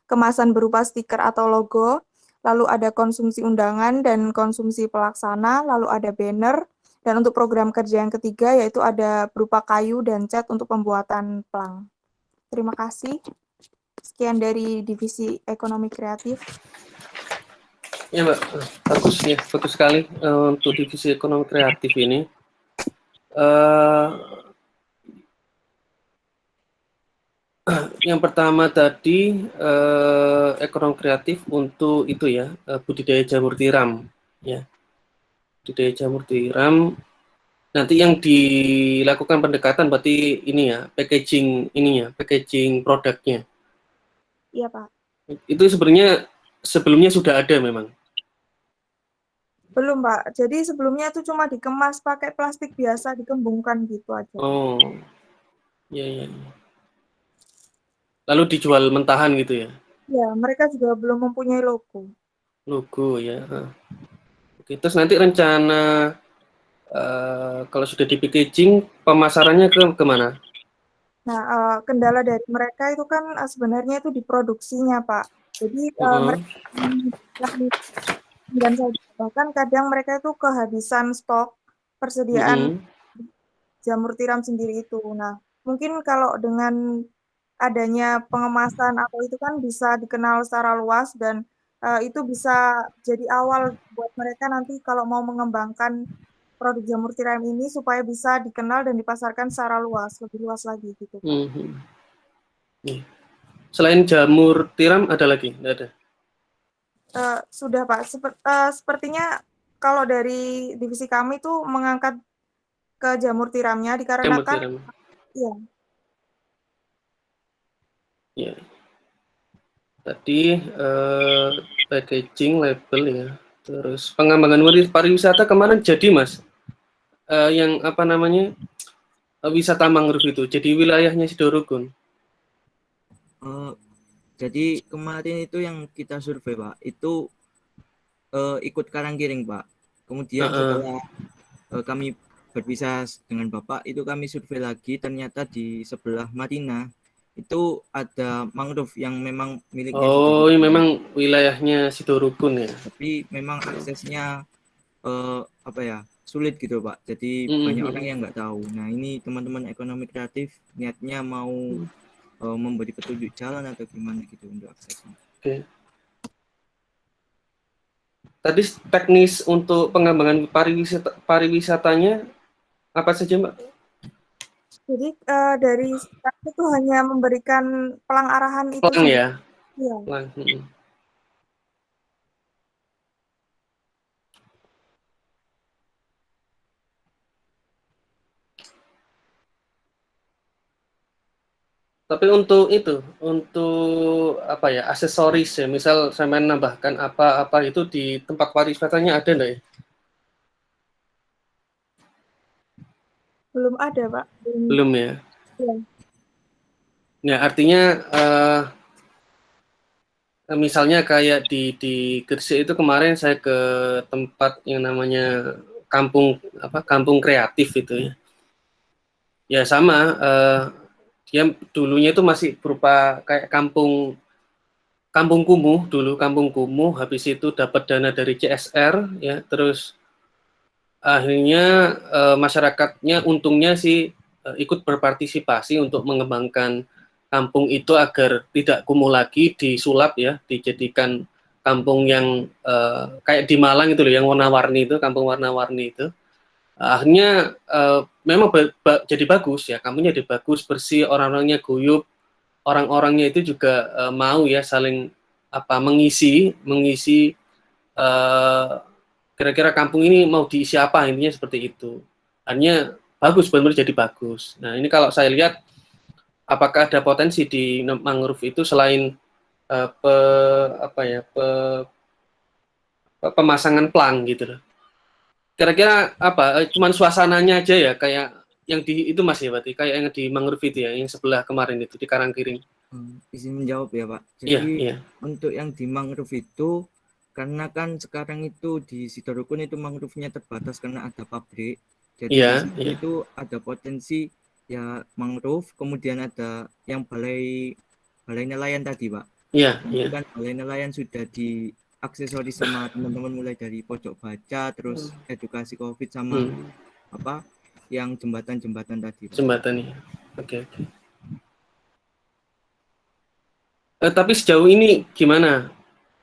kemasan berupa stiker atau logo, lalu ada konsumsi undangan dan konsumsi pelaksana, lalu ada banner, dan untuk program kerja yang ketiga yaitu ada berupa kayu dan cat untuk pembuatan plang. Terima kasih. Sekian dari Divisi Ekonomi Kreatif. Ya Mbak, bagus ya, bagus sekali untuk divisi ekonomi kreatif ini. Yang pertama tadi ekonomi kreatif untuk itu ya, budidaya jamur tiram ya. Budidaya jamur tiram. Nanti yang dilakukan pendekatan berarti ini ya, packaging produknya. Iya, Pak. Itu sebenarnya sebelumnya sudah ada memang. Belum, Pak. Jadi sebelumnya itu cuma dikemas pakai plastik biasa, dikembungkan gitu aja. Oh, iya. Lalu dijual mentahan gitu ya? Ya, mereka juga belum mempunyai logo. Logo ya. Oke, terus nanti rencana kalau sudah di packaging, pemasarannya kemana? Nah, kendala dari mereka itu kan sebenarnya itu di produksinya, Pak. Jadi mereka dan bahkan kadang mereka itu kehabisan stok persediaan jamur tiram sendiri itu. Nah, mungkin kalau dengan adanya pengemasan atau itu kan bisa dikenal secara luas dan itu bisa jadi awal buat mereka nanti kalau mau mengembangkan produk jamur tiram ini supaya bisa dikenal dan dipasarkan secara luas, lebih luas lagi gitu. Selain jamur tiram ada lagi? Nggak ada? Sudah Pak, sepertinya kalau dari divisi kami itu mengangkat ke jamur tiramnya dikarenakan ya. Tadi packaging label ya. Terus pengembangan pariwisata kemarin jadi Mas, yang apa namanya wisata mangrove itu jadi wilayahnya Sidorugun. Jadi kemarin itu yang kita survei Pak, itu ikut Karanggiring Pak. Kemudian setelah kami berpisah dengan Bapak, itu kami survei lagi, ternyata di sebelah Marina itu ada mangrove yang memang miliknya Oh, ini Sidorugun. memang wilayahnya Sidorugun ya. Tapi memang aksesnya apa ya, sulit gitu Pak. Jadi banyak orang yang nggak tahu. Nah ini teman-teman ekonomi kreatif niatnya mau memberi petunjuk jalan atau gimana gitu untuk aksesnya. Oke. Tadi teknis untuk pengembangan pariwisatanya apa saja Mbak? Jadi dari kami itu hanya memberikan pelang arahan itu Pelang sendiri. ya. Iya. Pelang. Tapi untuk itu, untuk apa ya, aksesoris ya, misal saya menambahkan apa-apa itu di tempat pariwisatanya ada enggak ya? Belum ada, Pak. Belum ya? Iya. Ya, artinya misalnya kayak di Gresik itu kemarin saya ke tempat yang namanya kampung kreatif itu ya. Ya sama, dia dulunya itu masih berupa kayak kampung kumuh dulu, kampung kumuh, habis itu dapat dana dari CSR ya, terus akhirnya masyarakatnya untungnya sih ikut berpartisipasi untuk mengembangkan kampung itu agar tidak kumuh lagi, disulap ya, dijadikan kampung yang kayak di Malang itu loh, yang warna-warni itu, kampung warna-warni itu. Akhirnya memang jadi bagus ya, kampungnya jadi bagus, bersih, orang-orangnya guyup, orang-orangnya itu juga mau ya saling mengisi kira-kira kampung ini mau diisi apa, intinya seperti itu. Hanya bagus, benar-benar jadi bagus. Nah ini kalau saya lihat apakah ada potensi di mangrove itu selain pemasangan pelang gitu loh. Kira-kira cuman suasananya aja ya, kayak yang di itu Mas ya, berarti kayak yang di mangrove itu ya, yang sebelah kemarin itu di Karanggiring. Izin menjawab ya Pak. Iya, Jadi iya. untuk yang di mangrove itu, karena kan sekarang itu di Sidorugun itu mangrove-nya terbatas karena ada pabrik. Jadi Iya, di situ iya. itu ada potensi ya mangrove, kemudian ada yang balai nelayan tadi Pak. Iya, Itu iya. kan balai nelayan sudah diaksesoris sama teman-teman, mulai dari pojok baca, terus edukasi COVID sama yang jembatan-jembatan tadi Pak. Jembatan ya. Oke. Tapi sejauh ini gimana,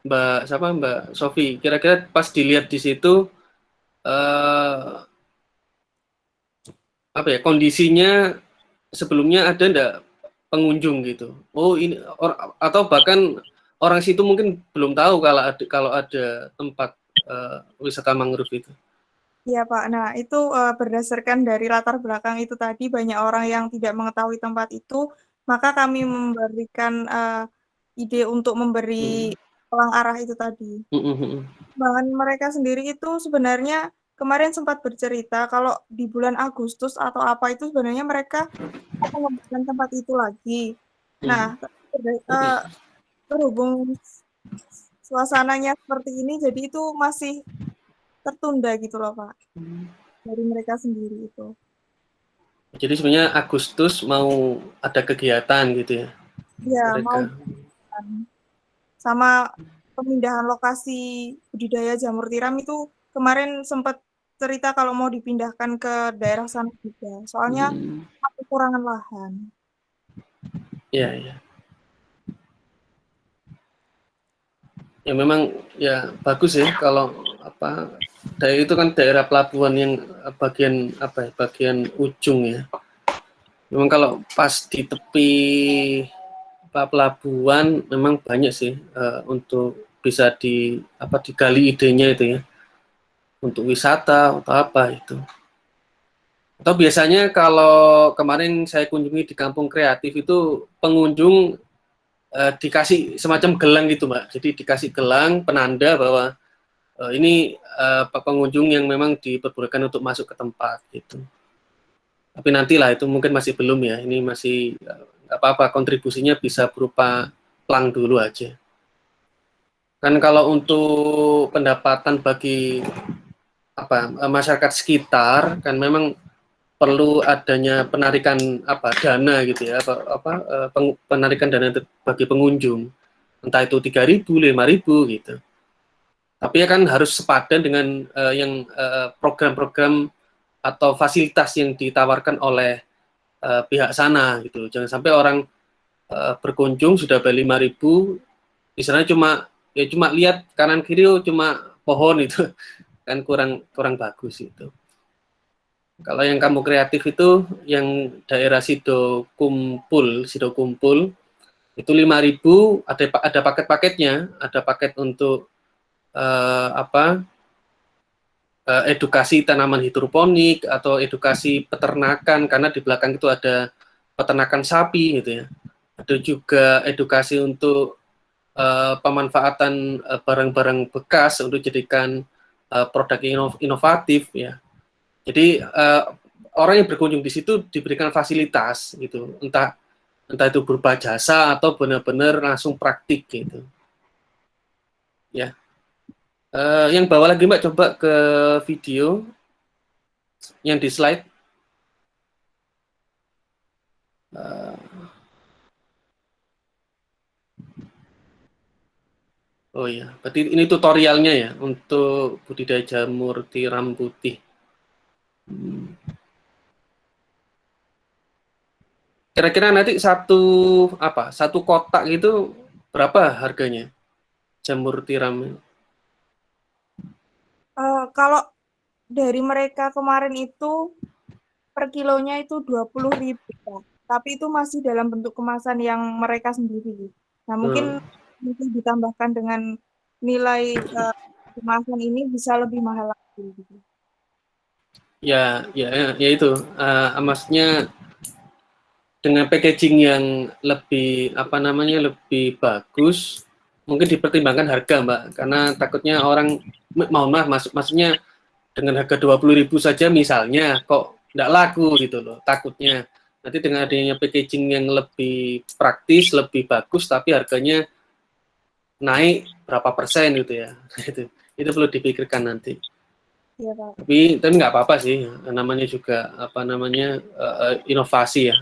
Mbak Sofi? Kira-kira pas dilihat di situ kondisinya sebelumnya ada enggak pengunjung gitu? Oh ini atau bahkan orang situ mungkin belum tahu kalau ada tempat wisata mangrove itu. Iya Pak, nah itu berdasarkan dari latar belakang itu tadi, banyak orang yang tidak mengetahui tempat itu, maka kami memberikan ide untuk memberi pelang arah itu tadi. Bahan mereka sendiri itu sebenarnya kemarin sempat bercerita kalau di bulan Agustus atau apa itu sebenarnya mereka mengembangkan tempat itu lagi. Nah, berhubung suasananya seperti ini, jadi itu masih tertunda gitu loh Pak, dari mereka sendiri itu. Jadi sebenarnya Agustus mau ada kegiatan gitu ya? Ya, mereka. mau sama pemindahan lokasi budidaya jamur tiram itu kemarin sempat cerita kalau mau dipindahkan ke daerah sana juga, soalnya kekurangan lahan. Iya, iya. Ya memang ya bagus ya kalau dari itu kan daerah pelabuhan yang bagian ujung ya. Memang kalau pas di tepi pelabuhan memang banyak sih untuk bisa digali idenya itu ya, untuk wisata atau apa itu. Atau biasanya kalau kemarin saya kunjungi di kampung kreatif itu pengunjung dikasih semacam gelang gitu Mbak. Jadi dikasih gelang penanda bahwa ini pengunjung yang memang diperbolehkan untuk masuk ke tempat gitu. Tapi nantilah itu mungkin masih belum ya. Ini masih nggak apa-apa, kontribusinya bisa berupa plang dulu aja. Kan kalau untuk pendapatan bagi masyarakat sekitar kan memang perlu adanya penarikan dana gitu ya, penarikan dana bagi pengunjung. Entah itu 3.000, 5.000 gitu. Tapi ya kan harus sepadan dengan yang program-program atau fasilitas yang ditawarkan oleh pihak sana gitu. Jangan sampai orang berkunjung sudah bayar 5.000, di sana cuma lihat kanan kiri cuma pohon itu kan kurang bagus itu. Kalau yang kamu kreatif itu yang daerah Sido Kumpul itu 5.000, ada paket-paketnya, ada paket untuk edukasi tanaman hidroponik atau edukasi peternakan, karena di belakang itu ada peternakan sapi gitu ya. Ada juga edukasi untuk pemanfaatan barang-barang bekas untuk jadikan produk inovatif ya. Jadi orang yang berkunjung di situ diberikan fasilitas gitu, entah itu berupa jasa atau benar-benar langsung praktik gitu. Ya. Yang bawah lagi Mbak, coba ke video yang di slide. Oh iya, berarti ini tutorialnya ya untuk budidaya jamur tiram putih. Kira-kira nanti satu kotak itu berapa harganya jamur tiram? Kalau dari mereka kemarin itu per kilonya itu 20.000, tapi itu masih dalam bentuk kemasan yang mereka sendiri. Nah, mungkin ditambahkan dengan nilai kemasan ini bisa lebih mahal lagi gitu. Ya itu maksudnya dengan packaging yang lebih lebih bagus, mungkin dipertimbangkan harga Mbak, karena takutnya orang maksudnya dengan harga 20.000 saja misalnya kok tidak laku gitu loh, takutnya nanti dengan adanya packaging yang lebih praktis, lebih bagus, tapi harganya naik berapa persen gitu ya. Itu perlu dipikirkan nanti. Ya, Pak. Tapi nggak apa-apa sih, namanya juga inovasi ya.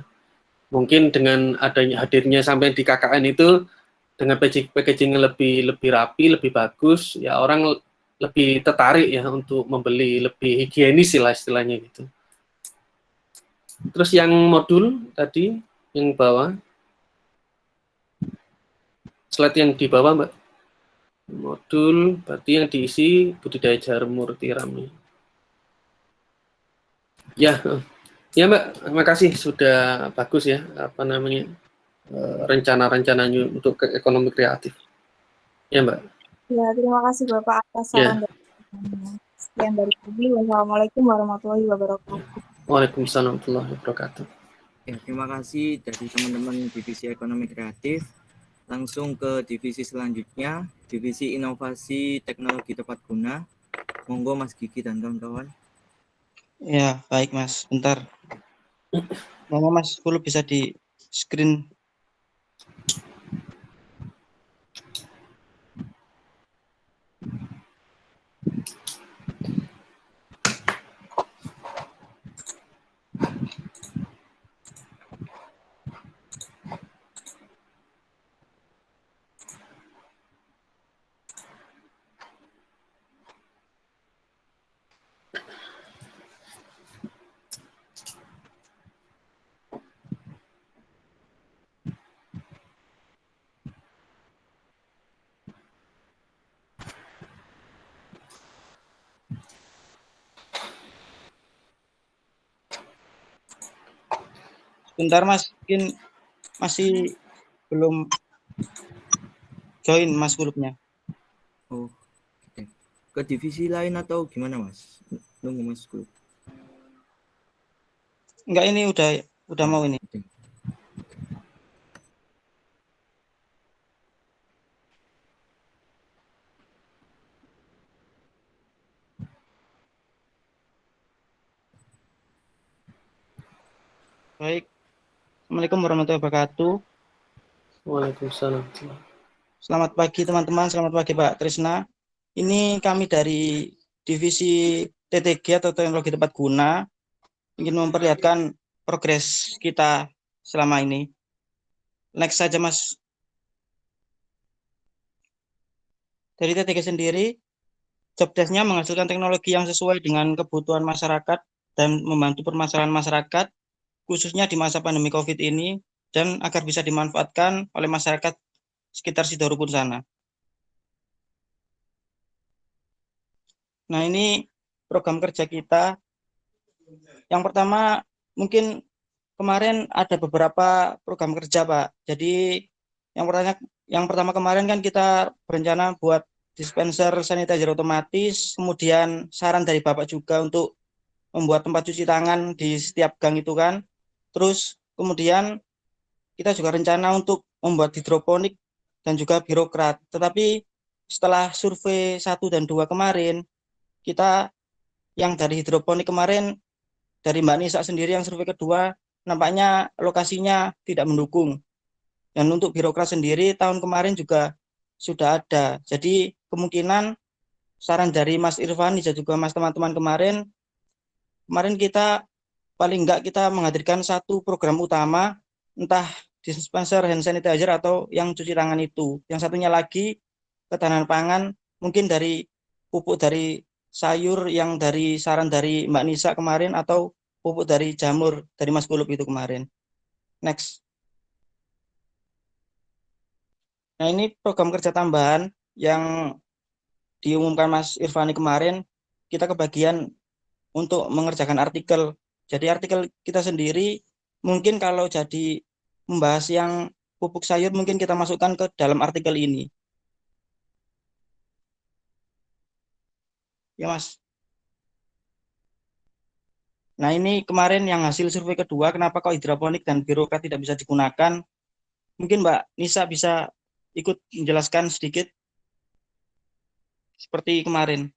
Mungkin dengan adanya hadirnya sampai di KKN itu dengan packaging yang lebih rapi, lebih bagus, ya orang lebih tertarik ya untuk membeli, lebih higienis istilahnya gitu. Terus yang modul tadi yang bawah, slide yang di bawah Mbak, modul berarti yang diisi budidaya jamur tiram. Ya Mbak, terima kasih sudah bagus ya rencana-rencananya untuk ekonomi kreatif. Ya Mbak. Ya, terima kasih Bapak atas saran dan sekian dari kami. Wassalamualaikum warahmatullahi wabarakatuh. Waalaikumsalam warahmatullahi wabarakatuh. Ya, terima kasih dari teman-teman divisi ekonomi kreatif. Langsung ke divisi selanjutnya, divisi inovasi teknologi tepat guna. Monggo Mas Gigi dan kawan-kawan. Ya, baik Mas. Bentar. Monggo Mas, perlu bisa di screen. Bentar Mas, mungkin masih belum join Mas grupnya. Oh, oke. Ke divisi lain atau gimana Mas? Nunggu Mas grup. Enggak, ini udah mau ini. Oke. Baik. Assalamualaikum warahmatullahi wabarakatuh. Waalaikumsalam. Selamat pagi teman-teman, selamat pagi Pak Trisna. Ini kami dari divisi TTG atau teknologi tepat guna ingin memperlihatkan progres kita selama ini. Next saja Mas. Dari TTG sendiri, job desk-nya menghasilkan teknologi yang sesuai dengan kebutuhan masyarakat dan membantu permasalahan masyarakat, khususnya di masa pandemi COVID ini, dan agar bisa dimanfaatkan oleh masyarakat sekitar Sidoarjo sana. Nah, ini program kerja kita. Yang pertama, mungkin kemarin ada beberapa program kerja, Pak. Jadi, yang pertama kemarin kan kita berencana buat dispenser sanitizer otomatis, kemudian saran dari Bapak juga untuk membuat tempat cuci tangan di setiap gang itu kan. Terus kemudian kita juga rencana untuk membuat hidroponik dan juga birokrat. Tetapi setelah survei 1 dan 2 kemarin, kita yang dari hidroponik kemarin, dari Mbak Nisa sendiri yang survei kedua, nampaknya lokasinya tidak mendukung. Dan untuk birokrat sendiri, tahun kemarin juga sudah ada. Jadi kemungkinan saran dari Mas Irfan dan juga Mas teman-teman kemarin kita paling enggak kita menghadirkan satu program utama, entah dispenser hand sanitizer atau yang cuci tangan itu. Yang satunya lagi ketahanan pangan, mungkin dari pupuk dari sayur yang dari saran dari Mbak Nisa kemarin atau pupuk dari jamur dari Mas Kulub itu kemarin. Next. Nah, ini program kerja tambahan yang diumumkan Mas Irfani kemarin, kita kebagian untuk mengerjakan artikel. Jadi artikel kita sendiri, mungkin kalau jadi membahas yang pupuk sayur, mungkin kita masukkan ke dalam artikel ini. Ya, Mas. Nah, ini kemarin yang hasil survei kedua, kenapa kok hidroponik dan birokrat tidak bisa digunakan? Mungkin Mbak Nisa bisa ikut menjelaskan sedikit seperti kemarin.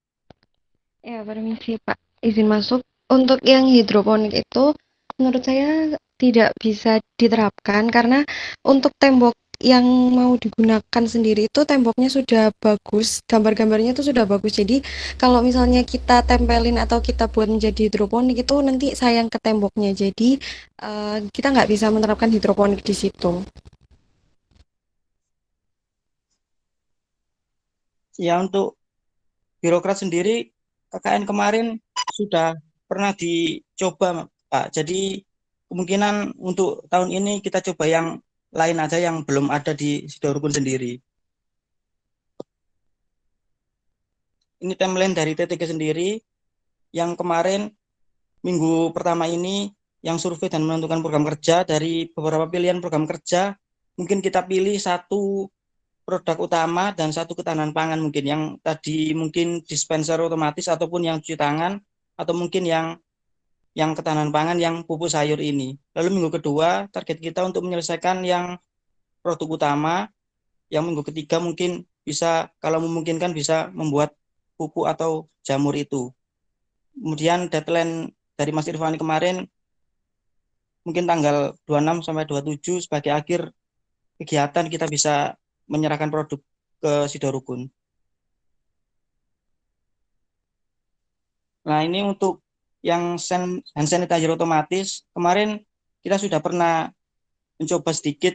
Ya, permisi Pak. Izin masuk. Untuk yang hidroponik itu, menurut saya tidak bisa diterapkan karena untuk tembok yang mau digunakan sendiri itu temboknya sudah bagus, gambar-gambarnya itu sudah bagus. Jadi kalau misalnya kita tempelin atau kita buat menjadi hidroponik itu nanti sayang ke temboknya. Jadi kita nggak bisa menerapkan hidroponik di situ. Ya, untuk birokrat sendiri, KKN kemarin sudah pernah dicoba, Pak. Jadi kemungkinan untuk tahun ini kita coba yang lain aja yang belum ada di Sidoarjo sendiri. Ini timeline dari TTG sendiri yang kemarin minggu pertama ini yang survei dan menentukan program kerja. Dari beberapa pilihan program kerja, mungkin kita pilih satu produk utama dan satu ketahanan pangan, mungkin yang tadi mungkin dispenser otomatis ataupun yang cuci tangan, atau mungkin yang ketahanan pangan yang pupuk sayur ini. Lalu minggu kedua target kita untuk menyelesaikan yang produk utama, yang minggu ketiga mungkin bisa kalau memungkinkan bisa membuat pupuk atau jamur itu. Kemudian deadline dari Mas Irfani kemarin mungkin tanggal 26 sampai 27 sebagai akhir kegiatan kita bisa menyerahkan produk ke Sidoarjo. Nah, ini untuk yang hand sanitizer otomatis, kemarin kita sudah pernah mencoba sedikit.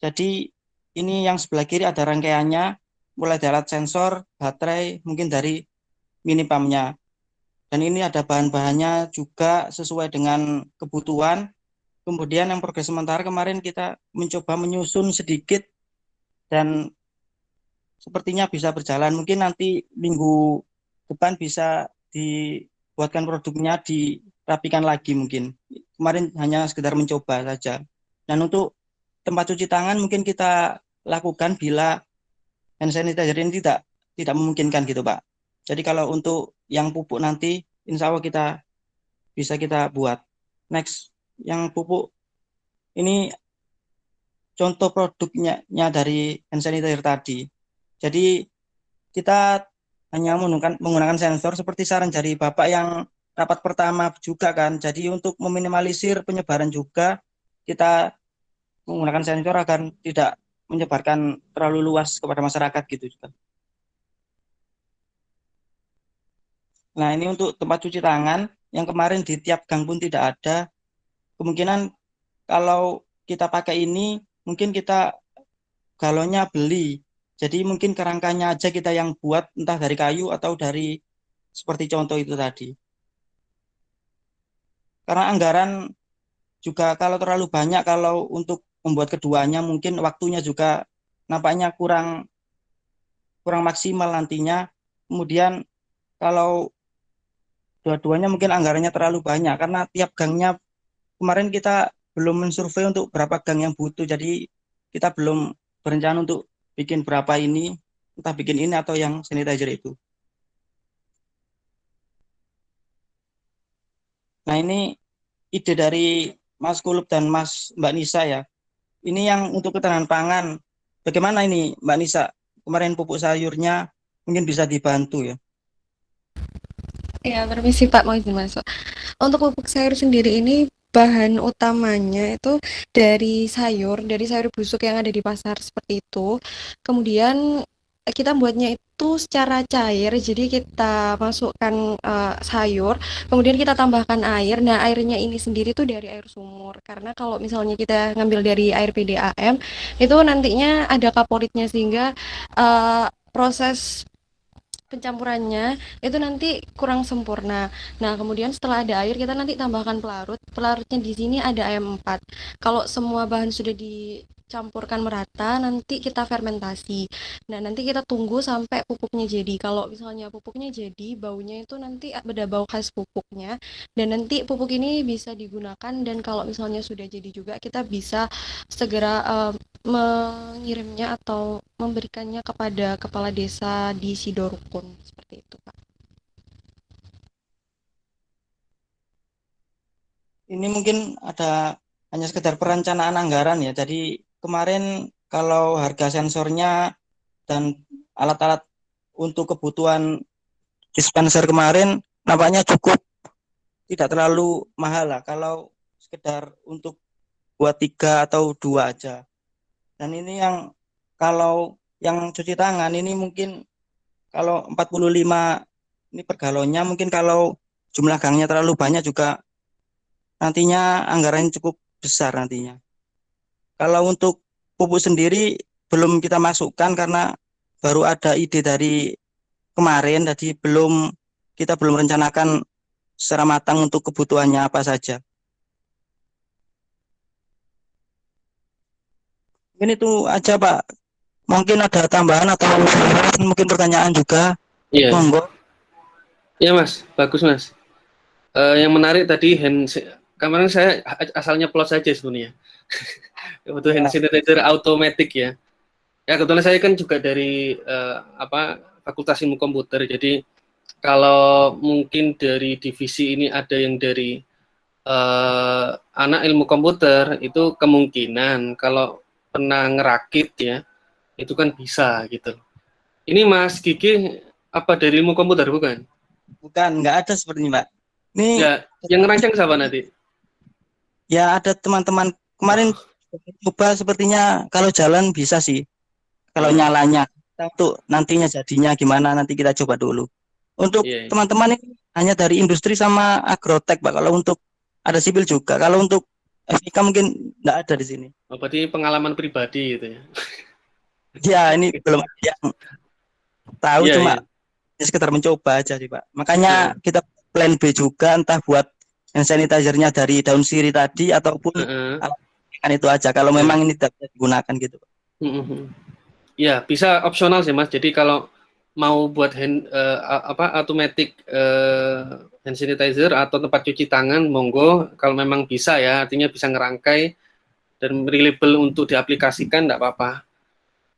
Jadi ini yang sebelah kiri ada rangkaiannya, mulai dari alat sensor, baterai, mungkin dari mini pumpnya. Dan ini ada bahan-bahannya juga sesuai dengan kebutuhan. Kemudian yang progres sementara kemarin kita mencoba menyusun sedikit dan sepertinya bisa berjalan. Mungkin nanti minggu depan bisa dibuatkan produknya, dirapikan lagi mungkin. Kemarin hanya sekedar mencoba saja. Dan untuk tempat cuci tangan mungkin kita lakukan bila hand sanitizer ini tidak memungkinkan gitu, Pak. Jadi kalau untuk yang pupuk nanti insya Allah bisa kita buat. Next, yang pupuk ini contoh produknya dari hand sanitizer tadi. Jadi kita hanya menggunakan sensor seperti saran dari Bapak yang rapat pertama juga kan. Jadi untuk meminimalisir penyebaran juga kita menggunakan sensor agar tidak menyebarkan terlalu luas kepada masyarakat gitu juga. Nah, ini untuk tempat cuci tangan yang kemarin di tiap gang pun tidak ada. Kemungkinan kalau kita pakai ini mungkin kita galonnya beli. Jadi mungkin kerangkanya aja kita yang buat entah dari kayu atau dari seperti contoh itu tadi. Karena anggaran juga kalau terlalu banyak kalau untuk membuat keduanya mungkin waktunya juga nampaknya kurang kurang maksimal nantinya. Kemudian kalau dua-duanya mungkin anggarannya terlalu banyak karena tiap gangnya kemarin kita belum mensurvei untuk berapa gang yang butuh. Jadi kita belum berencana untuk bikin berapa ini, entah bikin ini atau yang sanitizer itu. Nah, ini ide dari Mas Kulub dan Mbak Nisa ya. Ini yang untuk ketahanan pangan. Bagaimana ini Mbak Nisa? Kemarin pupuk sayurnya mungkin bisa dibantu ya. Ya, permisi Pak, mau izin masuk. Untuk pupuk sayur sendiri ini bahan utamanya itu dari sayur busuk yang ada di pasar seperti itu. Kemudian kita buatnya itu secara cair, jadi kita masukkan sayur, kemudian kita tambahkan air. Nah, airnya ini sendiri tuh dari air sumur. Karena kalau misalnya kita ngambil dari air PDAM, itu nantinya ada kaporitnya sehingga proses pencampurannya itu nanti kurang sempurna. Nah, kemudian setelah ada air kita nanti tambahkan pelarut. Pelarutnya di sini ada AM4. Kalau semua bahan sudah dicampurkan merata, nanti kita fermentasi. Nah, nanti kita tunggu sampai pupuknya jadi. Kalau misalnya pupuknya jadi, baunya itu nanti ada bau khas pupuknya. Dan nanti pupuk ini bisa digunakan dan kalau misalnya sudah jadi juga kita bisa segera mengirimnya atau memberikannya kepada kepala desa di Sidorukun seperti itu, Pak. Ini mungkin ada hanya sekedar perencanaan anggaran ya. Jadi kemarin kalau harga sensornya dan alat-alat untuk kebutuhan dispenser kemarin nampaknya cukup tidak terlalu mahal lah. Kalau sekedar untuk buat 3 atau 2 aja. Dan ini yang kalau yang cuci tangan ini mungkin kalau 45 ini per galonnya mungkin kalau jumlah gangnya terlalu banyak juga nantinya anggarannya cukup besar nantinya. Kalau untuk pupuk sendiri belum kita masukkan karena baru ada ide dari kemarin, jadi kita belum rencanakan secara matang untuk kebutuhannya apa saja. Ini itu aja Pak. Mungkin ada tambahan atau mungkin pertanyaan juga. Iya, Monggo. iya Mas, bagus Mas. Yang menarik tadi kemarin saya asalnya plot saja sebenarnya. Butuh hand sanitizer automatic ya. Ya kebetulan saya kan juga dari Fakultas Ilmu Komputer. Jadi kalau mungkin dari divisi ini ada yang dari anak ilmu komputer itu kemungkinan kalau pernah ngerakit ya itu kan bisa gitu. Ini Mas Gigi apa dari ilmu komputer bukan? Bukan, nggak ada sepertinya Mbak. Ini Ya, yang ngerancang siapa nanti? ya ada teman-teman kemarin coba sepertinya kalau jalan bisa sih. Kalau nyalanya untuk nantinya jadinya gimana nanti kita coba dulu. Untuk Iya, iya. teman-teman ini hanya dari industri sama agrotek Pak. Kalau untuk ada sipil juga. Kalau untuk FIK mungkin nggak ada di sini. Oh, berarti pengalaman pribadi gitu ya. Ya ini belum ada yang tahu Iya, cuma iya. sekedar mencoba aja sih Pak. Makanya kita plan B juga entah buat hand sanitizer-nya dari daun sirih tadi ataupun Heeh. kan itu aja. Kalau memang ini tidak bisa digunakan gitu. Ya, bisa opsional sih Mas. Jadi kalau mau buat automatic hand sanitizer atau tempat cuci tangan, monggo. Kalau memang bisa ya, artinya bisa ngerangkai dan reliable untuk diaplikasikan, enggak apa-apa.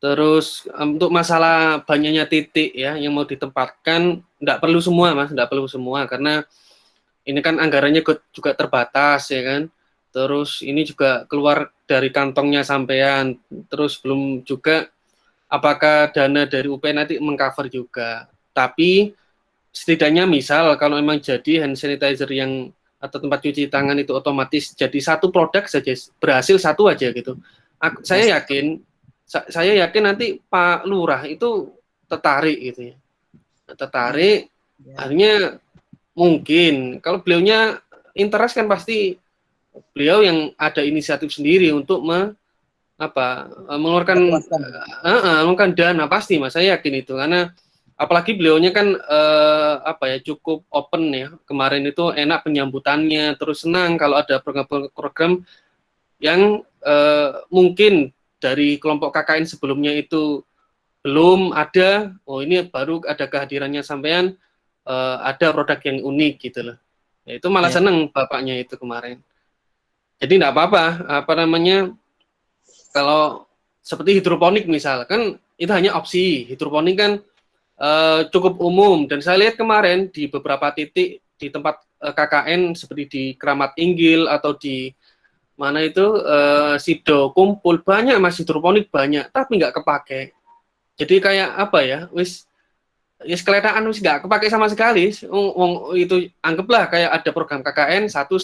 Terus untuk masalah banyaknya titik ya yang mau ditempatkan, enggak perlu semua Mas, enggak perlu semua karena ini kan anggarannya juga terbatas ya kan. Terus ini juga keluar dari kantongnya sampean. Terus belum juga apakah dana dari UPN nanti mengcover juga. Tapi setidaknya misal kalau memang jadi hand sanitizer yang atau tempat cuci tangan itu otomatis jadi satu produk saja, berhasil satu aja gitu. Saya yakin nanti Pak Lurah itu tertarik gitu ya. Tertarik, akhirnya mungkin kalau beliaunya interest kan pasti beliau yang ada inisiatif sendiri untuk mengeluarkan dana pasti, Mas. Saya yakin itu karena apalagi beliaunya kan cukup open ya. Kemarin itu enak penyambutannya, terus senang kalau ada program-program yang mungkin dari kelompok KKN sebelumnya itu belum ada. Oh, ini baru ada kehadirannya sampean, ada produk yang unik gitu loh. Ya, itu malah seneng bapaknya itu kemarin. Jadi enggak apa-apa, kalau seperti hidroponik misalkan itu hanya opsi. Hidroponik kan cukup umum, dan saya lihat kemarin di beberapa titik di tempat KKN seperti di Keramat Inggil atau di mana itu Sido Kumpul, banyak Mas hidroponik banyak, tapi nggak kepake. Jadi kayak apa ya, wis keletaan wis nggak kepake sama sekali. Itu anggaplah kayak ada program KKN satu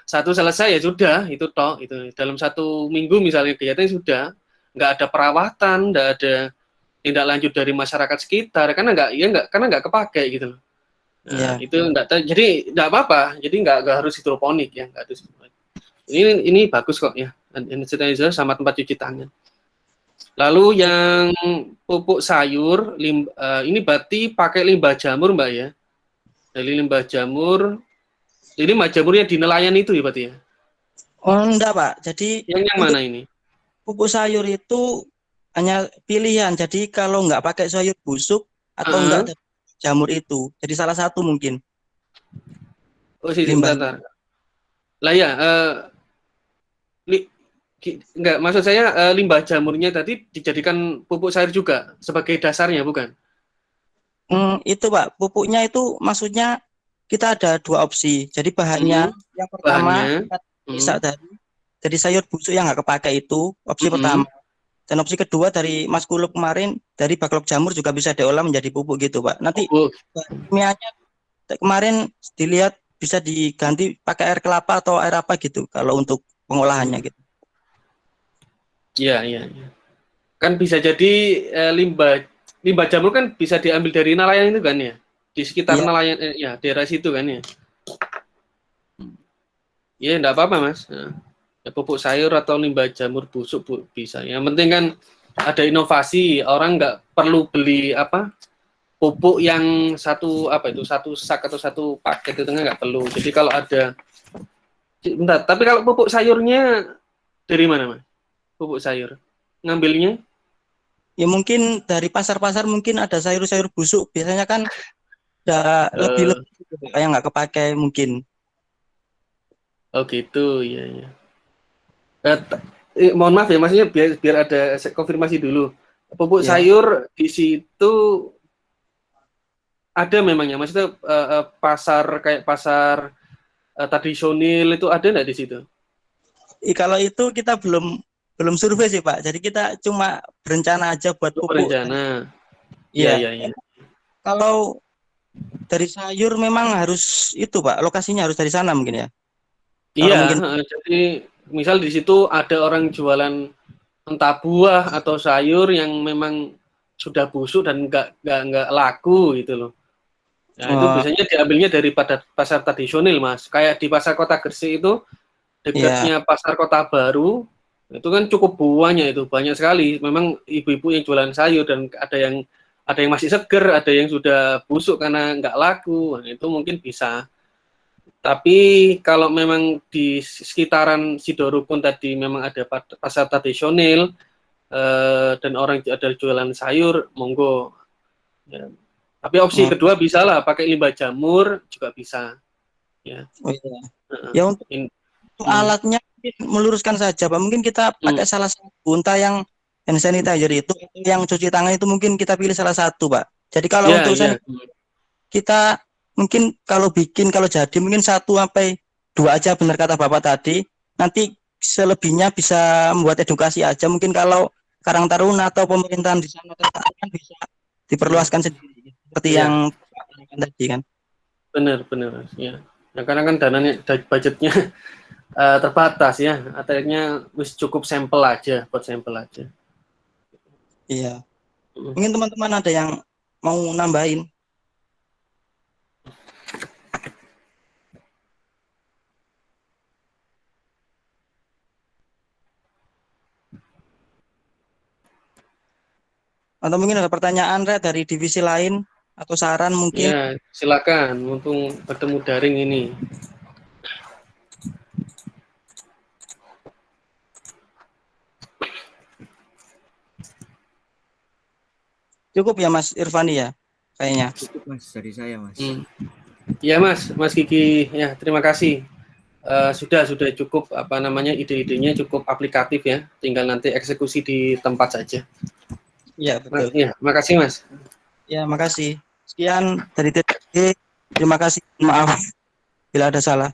selesai ya sudah, itu toh itu dalam 1 minggu misalnya kegiatan sudah, nggak ada perawatan, nggak ada tindak lanjut dari masyarakat sekitar karena nggak kepake gitu loh. Nah, itu jadi nggak apa-apa, jadi nggak harus hidroponik ya, nggak harus hidroponik. Ini bagus kok ya, hand sanitizer sama tempat cuci tangan. Lalu yang pupuk sayur, ini berarti pakai limbah jamur Mbak ya? Dari limbah jamur, ini limbah jamurnya di nelayan itu ya berarti ya? Oh enggak Pak, jadi yang mana ini? Pupuk sayur itu hanya pilihan, jadi kalau nggak pakai sayur busuk atau enggak ada jamur itu, jadi salah satu mungkin. Oh sih, sebentar. Lah ya, enggak, maksud saya limbah jamurnya tadi dijadikan pupuk sayur juga sebagai dasarnya, bukan? Itu Pak, pupuknya itu maksudnya kita ada 2 opsi. Jadi bahannya yang pertama kita bisa dari sayur busuk yang nggak kepake itu, opsi pertama. Dan opsi kedua dari Mas Kulub kemarin, dari backlog jamur juga bisa diolah menjadi pupuk gitu Pak. Nanti kimianya kemarin dilihat bisa diganti pakai air kelapa atau air apa gitu kalau untuk pengolahannya gitu. Iya. Kan bisa jadi limbah jamur kan bisa diambil dari nelayan itu kan ya? Di sekitar nelayan ya, daerah situ kan ya. Iya, enggak apa-apa, Mas. Ya, pupuk sayur atau limbah jamur busuk bisa. Yang penting kan ada inovasi, orang nggak perlu beli pupuk yang satu sak atau satu paket itu nggak perlu. Jadi kalau ada tapi kalau pupuk sayurnya dari mana, Mas? Pupuk sayur ngambilnya? Ya mungkin dari pasar-pasar mungkin ada sayur-sayur busuk, biasanya kan udah lebih kayak nggak kepake mungkin. Oh gitu, iya. Mohon maaf ya, maksudnya biar ada konfirmasi dulu. Pupuk sayur di situ ada memangnya, maksudnya pasar tradisional itu ada nggak di situ? Kalau itu kita belum survei sih Pak, jadi kita cuma berencana aja buat pupuk. Berencana. Iya. Kalau dari sayur memang harus itu Pak, lokasinya harus dari sana mungkin ya. Iya, jadi misal di situ ada orang jualan entah buah atau sayur yang memang sudah busuk dan nggak laku gitu loh. Nah, itu biasanya diambilnya dari pasar tradisional, Mas. Kayak di pasar Kota Gresik itu dekatnya pasar Kota Baru, itu kan cukup banyak sekali. Memang ibu-ibu yang jualan sayur dan ada yang masih seger, ada yang sudah busuk karena nggak laku. Nah, itu mungkin bisa. Tapi kalau memang di sekitaran Sidorukun tadi memang ada pasar tradisional dan orang ada jualan sayur, monggo. Ya. Tapi opsi kedua bisa lah, pakai limbah jamur juga bisa. Ya. Ya untuk alatnya meluruskan saja Pak. Mungkin kita pakai salah satu entah yang hand sanitizer itu, yang cuci tangan itu mungkin kita pilih salah satu Pak. Jadi kalau untuk kita mungkin kalau jadi mungkin 1 sampai 2 aja, benar kata Bapak tadi. Nanti selebihnya bisa membuat edukasi aja. Mungkin kalau Karang Taruna atau pemerintahan di sana kan bisa diperluaskan sendiri seperti yang tadi kan. Benar, benar, ya. Ya karena kan dananya, budgetnya terbatas ya, akhirnya wis cukup sampel aja, buat sampel aja. Iya. Mungkin teman-teman ada yang mau nambahin. Atau mungkin ada pertanyaan dari divisi lain atau saran mungkin. Ya, silakan, mumpung bertemu daring ini. Cukup ya Mas Irfani ya, kayaknya. Cukup Mas dari saya Mas. Ya Mas Kiki, ya terima kasih. Sudah cukup ide-idenya cukup aplikatif ya, tinggal nanti eksekusi di tempat saja. Iya betul. Ya, makasih Mas. Ya makasih. Sekian dari TTG. Terima kasih. Maaf bila ada salah.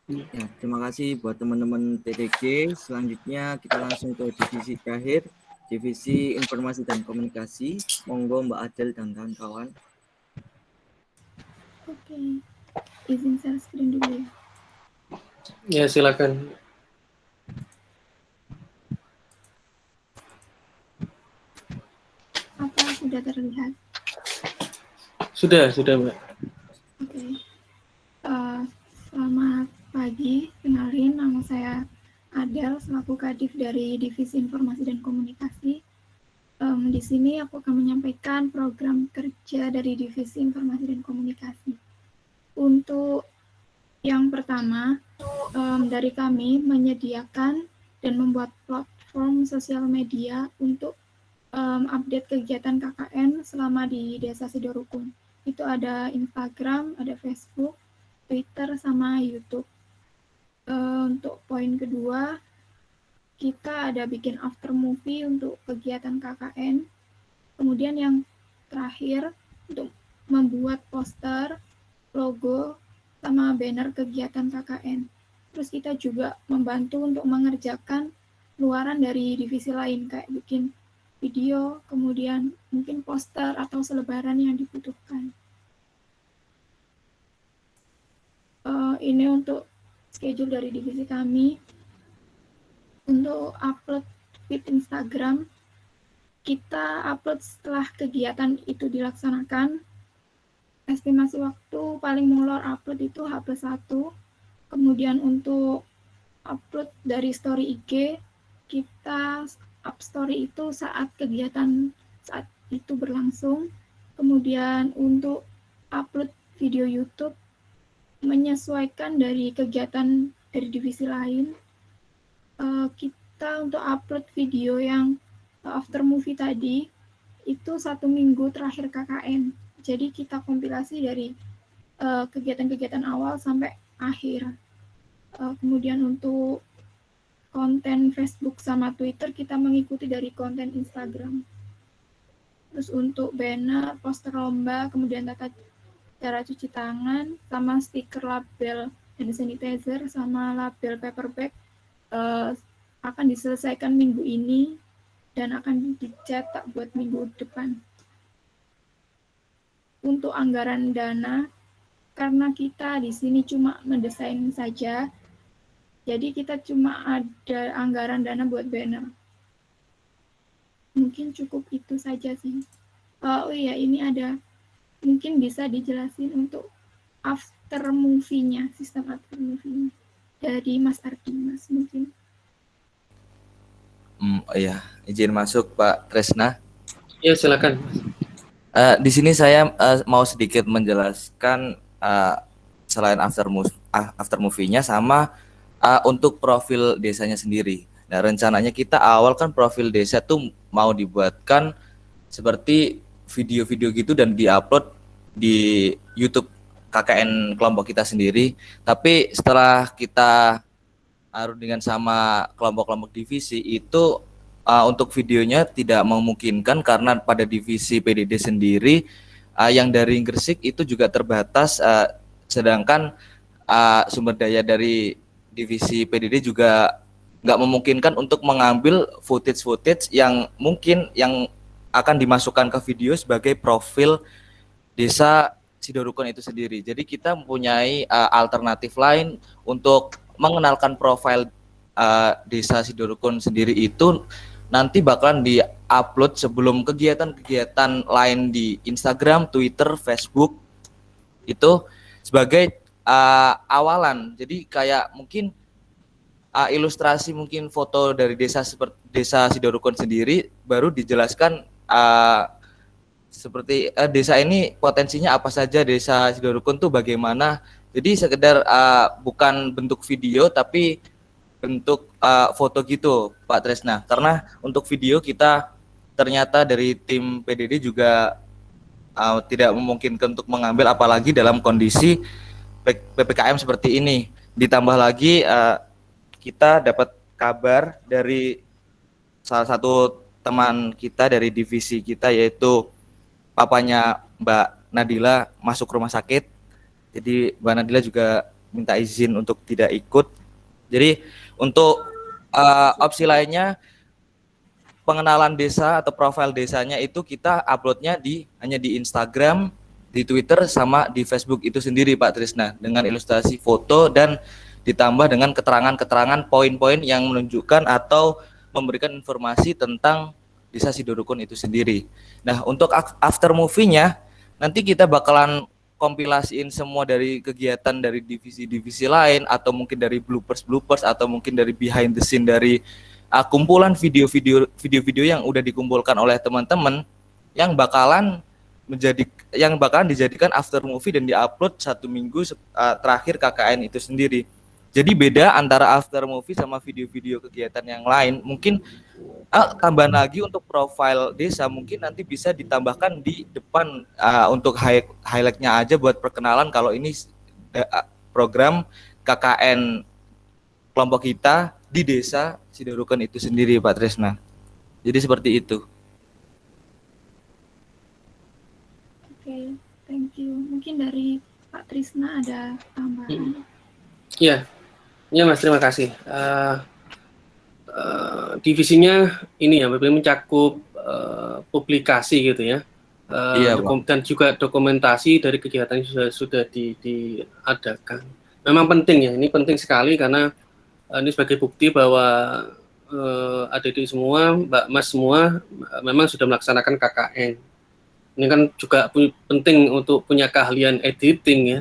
Ya, terima kasih buat teman-teman TTG. Selanjutnya kita langsung ke divisi terakhir, divisi informasi dan komunikasi. Monggo Mbak Adel dan kawan-kawan. Oke, izin share screen dulu ya. Ya silakan. Apa sudah terlihat? Sudah Mbak. Oke. Selamat pagi, kenalin nama saya Adel selaku Kadif dari Divisi Informasi dan Komunikasi. Di sini aku akan menyampaikan program kerja dari Divisi Informasi dan Komunikasi. Untuk yang pertama, dari kami menyediakan dan membuat platform sosial media untuk update kegiatan KKN selama di Desa Sidorukun. Itu ada Instagram, ada Facebook, Twitter, sama YouTube. Untuk poin kedua, kita ada bikin after movie untuk kegiatan KKN. Kemudian yang terakhir, untuk membuat poster, logo, sama banner kegiatan KKN. Terus kita juga membantu untuk mengerjakan luaran dari divisi lain, kayak bikin video, kemudian mungkin poster atau selebaran yang dibutuhkan. Ini untuk schedule dari divisi kami. Untuk upload feed Instagram, kita upload setelah kegiatan itu dilaksanakan. Estimasi waktu paling molor upload itu H+1. Kemudian untuk upload dari story IG, kita up story itu saat kegiatan saat itu berlangsung. Kemudian untuk upload video YouTube, menyesuaikan dari kegiatan dari divisi lain. Kita untuk upload video yang after movie tadi, itu 1 minggu terakhir KKN. Jadi kita kompilasi dari kegiatan-kegiatan awal sampai akhir. Kemudian untuk konten Facebook sama Twitter kita mengikuti dari konten Instagram. Terus untuk banner, poster lomba, kemudian tata cara cuci tangan, sama stiker label hand sanitizer, sama label paper bag akan diselesaikan minggu ini dan akan dicetak buat minggu depan. Untuk anggaran dana, karena kita di sini cuma mendesain saja, jadi kita cuma ada anggaran dana buat banner. Mungkin cukup itu saja sih. Oh iya, ini ada, mungkin bisa dijelasin untuk after movie-nya, sistem after movie-nya. Dari Mas Ardimas mungkin. Iya, izin masuk Pak Tresna. Ya silakan. Di sini saya mau sedikit menjelaskan selain after movie-nya sama untuk profil desanya sendiri. Nah, rencananya kita awal kan profil desa tuh mau dibuatkan seperti video-video gitu dan diupload di YouTube KKN kelompok kita sendiri. Tapi setelah kita dengan sama kelompok-kelompok divisi itu untuk videonya tidak memungkinkan karena pada divisi PDD sendiri yang dari Gresik itu juga terbatas, sedangkan sumber daya dari divisi PDD juga nggak memungkinkan untuk mengambil footage yang mungkin yang akan dimasukkan ke video sebagai profil desa Sido-Rukun itu sendiri. Jadi kita mempunyai alternatif lain untuk mengenalkan profil desa Sido-Rukun sendiri itu nanti bakalan di-upload sebelum kegiatan-kegiatan lain di Instagram, Twitter, Facebook itu sebagai awalan. Jadi kayak mungkin ilustrasi mungkin foto dari desa seperti desa Sido-Rukun sendiri baru dijelaskan seperti desa ini potensinya apa saja, desa Sido-Rukun tuh bagaimana. Jadi sekedar bukan bentuk video tapi bentuk foto gitu Pak Tresna. Karena untuk video kita ternyata dari tim PDD juga tidak memungkinkan untuk mengambil apalagi dalam kondisi PPKM seperti ini. Ditambah lagi kita dapat kabar dari salah satu teman kita dari divisi kita yaitu papanya Mbak Nadila masuk rumah sakit. Jadi Mbak Nadila juga minta izin untuk tidak ikut. Jadi untuk opsi lainnya pengenalan desa atau profil desanya itu kita uploadnya hanya di Instagram, di Twitter sama di Facebook itu sendiri Pak Trisna dengan ilustrasi foto dan ditambah dengan keterangan-keterangan poin-poin yang menunjukkan atau memberikan informasi tentang desa Sido-Rukun itu sendiri. Nah, untuk after movie-nya nanti kita bakalan kompilasiin semua dari kegiatan dari divisi-divisi lain atau mungkin dari bloopers atau mungkin dari behind the scene dari kumpulan video-video yang udah dikumpulkan oleh teman-teman yang bakalan dijadikan after movie dan diupload 1 minggu terakhir KKN itu sendiri. Jadi beda antara after movie sama video-video kegiatan yang lain. Mungkin tambahan lagi untuk profil desa mungkin nanti bisa ditambahkan di depan untuk highlight-nya aja buat perkenalan kalau ini program KKN kelompok kita di desa Sido-Rukun itu sendiri Pak Tresna. Jadi seperti itu. Oke, thank you. Mungkin dari Pak Trisna ada tambahan. Iya. Ya Mas, terima kasih. Divisinya ini ya, mencakup publikasi gitu ya, Iya, dan juga dokumentasi dari kegiatan yang sudah diadakan. Memang penting ya, ini penting sekali karena ini sebagai bukti bahwa adik-adik semua, Mbak Mas semua memang sudah melaksanakan KKN. Ini kan juga penting untuk punya keahlian editing ya,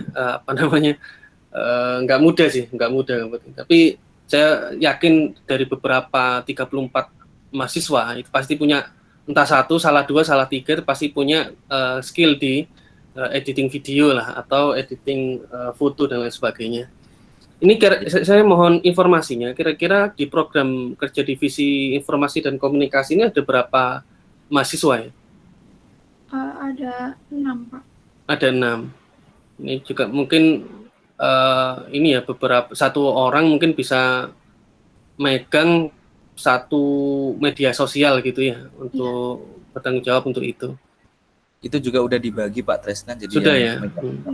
nggak mudah sih, nggak mudah. Tapi saya yakin dari beberapa 34 mahasiswa itu pasti punya entah 1, salah 2, salah 3 pasti punya skill di editing video lah atau editing foto dan lain sebagainya. Ini saya mohon informasinya, kira-kira di program kerja divisi informasi dan komunikasi ini ada berapa mahasiswa ya? Ada 6 Pak. Ada 6. Ini juga mungkin ini ya satu orang mungkin bisa megang satu media sosial gitu ya untuk bertanggung jawab untuk itu. Itu juga udah dibagi Pak Tresna. Jadi sudah ya?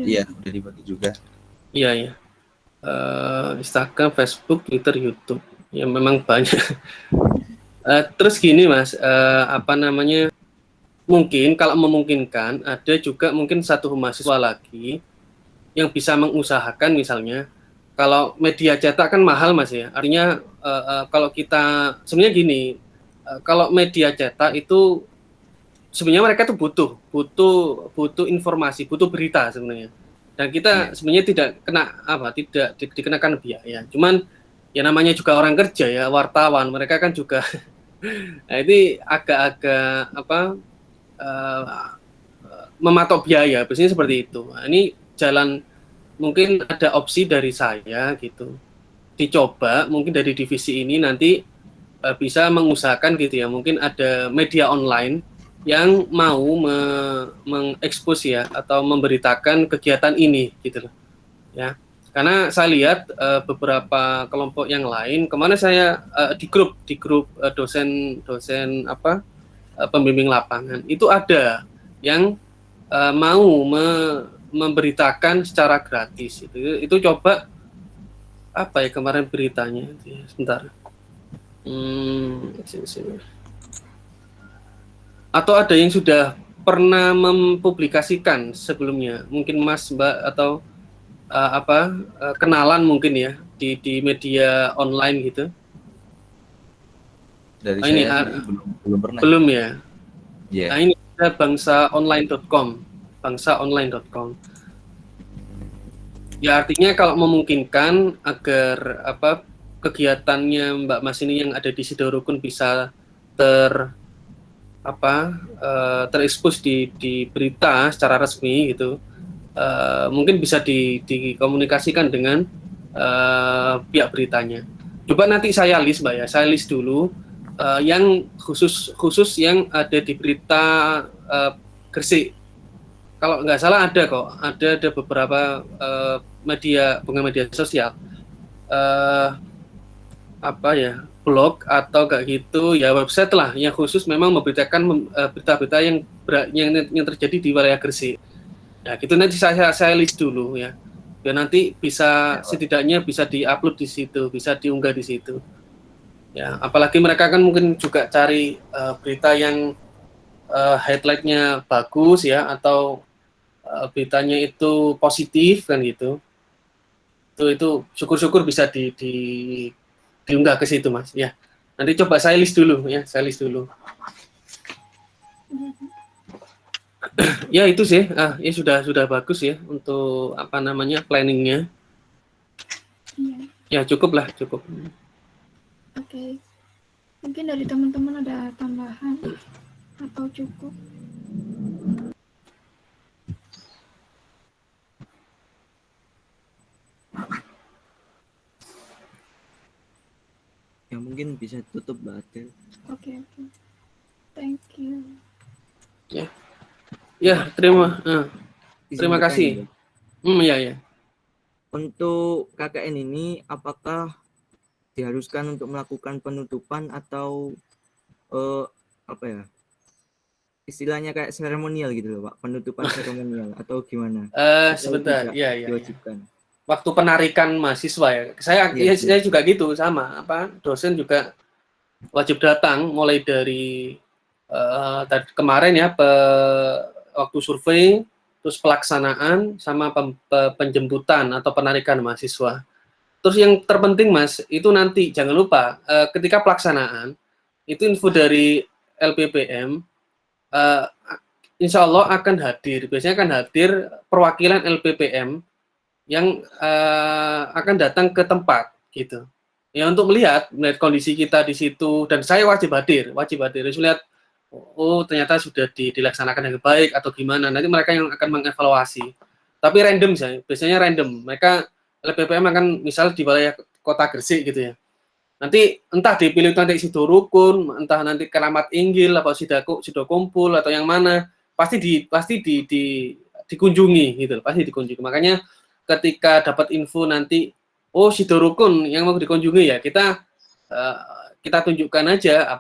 Iya, udah dibagi juga. Iya ya. Instagram, Facebook, Twitter, YouTube. Ya memang banyak. Terus gini Mas, mungkin kalau memungkinkan ada juga mungkin satu mahasiswa lagi yang bisa mengusahakan misalnya kalau media cetak kan mahal Mas ya, artinya kalau kita sebenarnya gini, kalau media cetak itu sebenarnya mereka tuh butuh informasi, butuh berita sebenarnya, dan kita sebenarnya tidak dikenakan biaya, cuman ya namanya juga orang kerja ya, wartawan, mereka kan juga nah ini agak-agak mematok biaya, biasanya seperti itu. Nah, ini jalan mungkin ada opsi dari saya gitu, dicoba mungkin dari divisi ini nanti bisa mengusahakan gitu ya, mungkin ada media online yang mau mengekspos ya atau memberitakan kegiatan ini gitu loh ya, karena saya lihat beberapa kelompok yang lain kemana saya di grup dosen pembimbing lapangan itu ada yang mau memberitakan secara gratis itu coba apa ya kemarin beritanya sebentar atau ada yang sudah pernah mempublikasikan sebelumnya, mungkin Mas, Mbak, atau kenalan mungkin ya di media online gitu? Dari Ini saya sendiri belum pernah. belum ya. Iya. Nah, ini ada bangsaonline.com, bangsaonline.com. Ya, artinya kalau memungkinkan agar kegiatannya Mbak Mas ini yang ada di Sidorukun bisa terekspos di berita secara resmi gitu, mungkin bisa dikomunikasikan dengan pihak beritanya. Coba nanti saya list, Mbak ya, saya list dulu yang khusus yang ada di berita Gresik. Kalau nggak salah ada kok, ada beberapa bukan media sosial, blog atau kayak gitu ya, website lah yang khusus memang memberitakan berita-berita yang terjadi di wilayah Gresik. Ya gitu, nanti saya list dulu ya, biar nanti bisa setidaknya bisa diupload di situ, bisa diunggah di situ. Ya, apalagi mereka kan mungkin juga cari berita yang headline-nya bagus ya, atau beritanya itu positif kan gitu. Itu syukur-syukur bisa diunggah ke situ, Mas. Ya. Nanti coba saya list dulu ya, saya list dulu. Ya itu sih, ya sudah bagus ya untuk planningnya. Iya. Ya cukup lah, cukup. Oke. Mungkin dari teman-teman ada tambahan atau cukup? Ya mungkin bisa tutup Mbak Adel. Oke. Thank you. Ya, terima Izin kasih. bertanya, Ya. Untuk KKN ini apakah diharuskan untuk melakukan penutupan atau istilahnya kayak seremonial gitu loh Pak, penutupan seremonial atau gimana? Sebentar, ya. Diwajibkan. Waktu penarikan mahasiswa ya. Saya juga gitu, sama. Dosen juga wajib datang mulai dari kemarin ya, waktu survei, terus pelaksanaan sama penjemputan atau penarikan mahasiswa. Terus yang terpenting Mas, itu nanti jangan lupa ketika pelaksanaan itu info dari LPPM, insya Allah akan hadir. Biasanya akan hadir perwakilan LPPM yang akan datang ke tempat gitu. Ya untuk melihat kondisi kita di situ, dan saya wajib hadir, harus lihat ternyata sudah dilaksanakan dengan baik atau gimana. Nanti mereka yang akan mengevaluasi. Tapi random biasanya random. Mereka LPPM akan misal di wilayah Kota Gresik gitu ya. Nanti entah dipilih nanti Sidorukun, entah nanti Keramat Inggil atau Sidokumpul atau yang mana, pasti dikunjungi gitu, pasti dikunjungi. Makanya ketika dapat info nanti Sidorukun yang mau dikunjungi ya, kita tunjukkan aja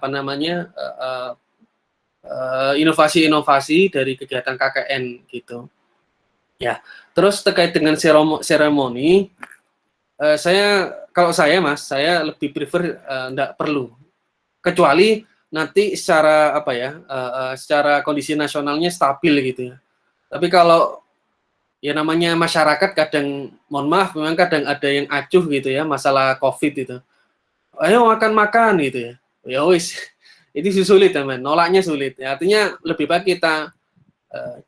inovasi-inovasi dari kegiatan KKN gitu. Ya, terus terkait dengan seremoni, kalau saya Mas, saya lebih prefer enggak perlu, kecuali nanti secara secara kondisi nasionalnya stabil gitu ya. Tapi kalau ya namanya masyarakat kadang, mohon maaf, memang kadang ada yang acuh gitu ya, masalah COVID itu. Ayo makan gitu ya. Ya wis, itu sulit teman, nolaknya sulit. Ya, artinya lebih baik kita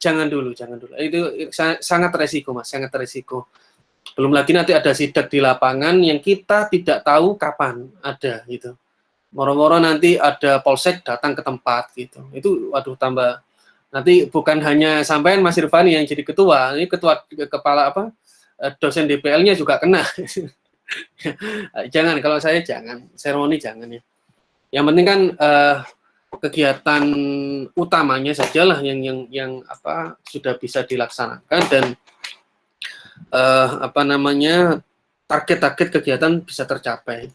jangan dulu. Itu sangat resiko Mas, sangat resiko. Belum lagi nanti ada sidak di lapangan yang kita tidak tahu kapan ada gitu. Moro-moro nanti ada polsek datang ke tempat gitu. Itu waduh, tambah nanti bukan hanya sampean Mas Irfani yang jadi ketua, ini kepala dosen DPL-nya juga kena. Jangan, kalau saya jangan, seremoni jangan ya. Yang penting kan kegiatan utamanya sajalah yang sudah bisa dilaksanakan, dan target-target kegiatan bisa tercapai.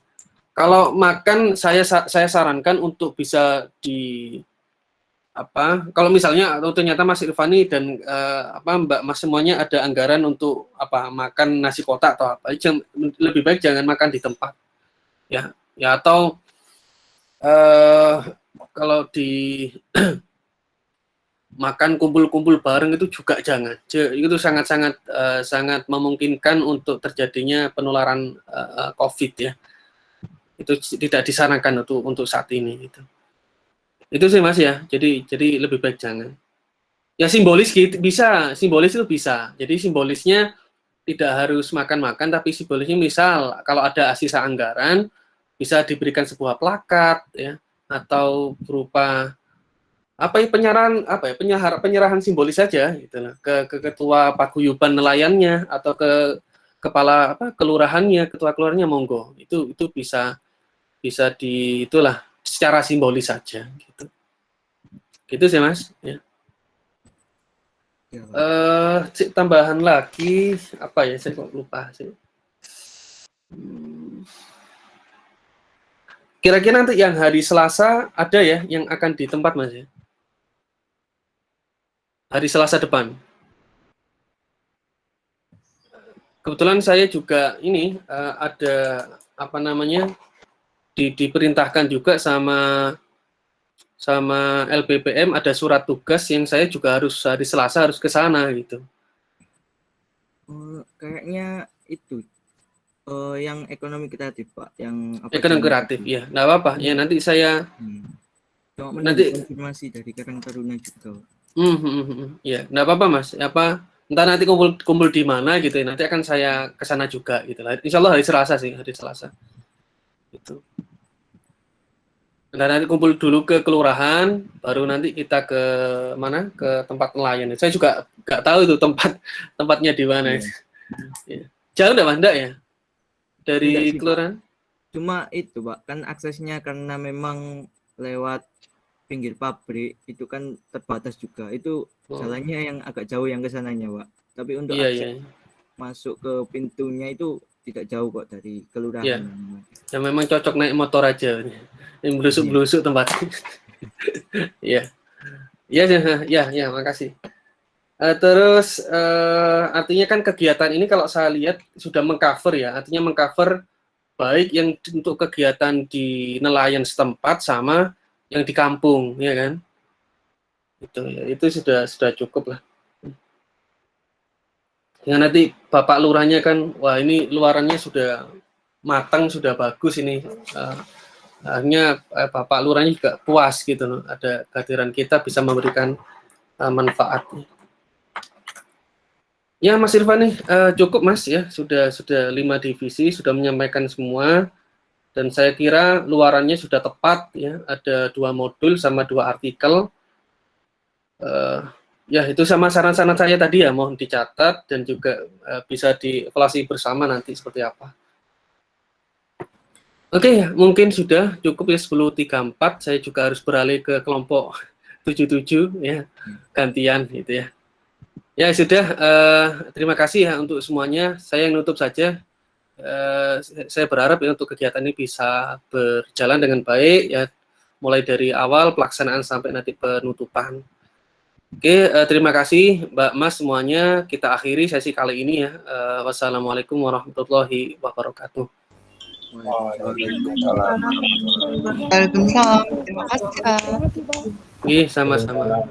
Kalau makan saya sarankan untuk bisa kalau misalnya atau ternyata Mas Irfani dan Mbak Mas semuanya ada anggaran untuk makan nasi kotak atau lebih baik jangan makan di tempat ya atau kalau di makan kumpul-kumpul bareng itu juga jangan. Itu sangat-sangat sangat memungkinkan untuk terjadinya penularan COVID ya. Itu tidak disarankan untuk saat ini gitu. Itu sih Mas ya. Jadi lebih baik jangan. Ya simbolis gitu bisa, simbolis itu bisa. Jadi simbolisnya tidak harus makan-makan, tapi simbolisnya misal kalau ada sisa anggaran bisa diberikan sebuah plakat ya, atau berupa penyerahan simbolis saja gitu loh, ke ketua paguyuban nelayannya atau ke kepala kelurahannya, ketua kelurahannya monggo. Itu bisa itulah secara simbolis saja gitu. Gitu sih Mas ya. Ya, Pak. Tambahan lagi apa ya, saya kok lupa sih. Kira-kira nanti yang hari Selasa ada ya yang akan di tempat Mas ya? Hari Selasa depan. Kebetulan saya juga ini ada diperintahkan juga sama LPPM, ada surat tugas yang saya juga harus hari Selasa harus ke sana gitu. Kayaknya itu yang ekonomi kreatif Pak, yang Ekonomi kreatif ya, nggak apa-apa ya, nanti saya nanti konfirmasi dari Karang Taruna juga. Ya, nggak apa-apa Mas. Entah nanti kumpul di mana gitu ya. Nanti akan saya ke sana juga gitu lah. Insya Allah hari Selasa sih, hari Selasa. Gitu. Nanti kumpul dulu ke kelurahan, baru nanti kita ke mana? Ke tempat nelayan. Saya juga nggak tahu itu tempatnya di mana. Ya. Jauh nggak Mas? Nggak ya? Dari kelurahan? Cuma itu Pak, kan aksesnya karena memang lewat pinggir pabrik itu kan terbatas juga. Itu jalannya yang agak jauh yang ke sananya, Pak. Tapi untuk akses masuk ke pintunya itu tidak jauh kok dari kelurahan. Ya memang cocok naik motor aja. Yang belusuk-belusuk tempatnya. Iya. Ya, makasih. Terus artinya kan kegiatan ini kalau saya lihat sudah mengcover ya. Artinya mengcover baik yang untuk kegiatan di nelayan setempat sama yang di kampung, ya kan? Itu sudah cukup lah. Ya nanti Bapak Lurahnya kan, wah ini luarannya sudah matang, sudah bagus ini. Akhirnya Bapak Lurahnya juga puas gitu loh. Ada kehadiran kita bisa memberikan manfaat. Ya Mas Irfan nih cukup Mas ya, sudah 5 divisi sudah menyampaikan semua. Dan saya kira luarannya sudah tepat ya, ada 2 modul sama 2 artikel. Ya itu sama saran-saran saya tadi ya, mohon dicatat dan juga bisa dievaluasi bersama nanti seperti apa. Oke, mungkin sudah cukup ya 10.34. Saya juga harus beralih ke kelompok 77 ya, gantian gitu ya. Ya sudah, terima kasih ya untuk semuanya. Saya yang nutup saja. Saya berharap ya untuk kegiatan ini bisa berjalan dengan baik ya, mulai dari awal pelaksanaan sampai nanti penutupan. Oke, terima kasih Mbak Mas semuanya. Kita akhiri sesi kali ini ya. Wassalamualaikum warahmatullahi wabarakatuh. Waalaikumsalam. Terima kasih. Iya, sama-sama.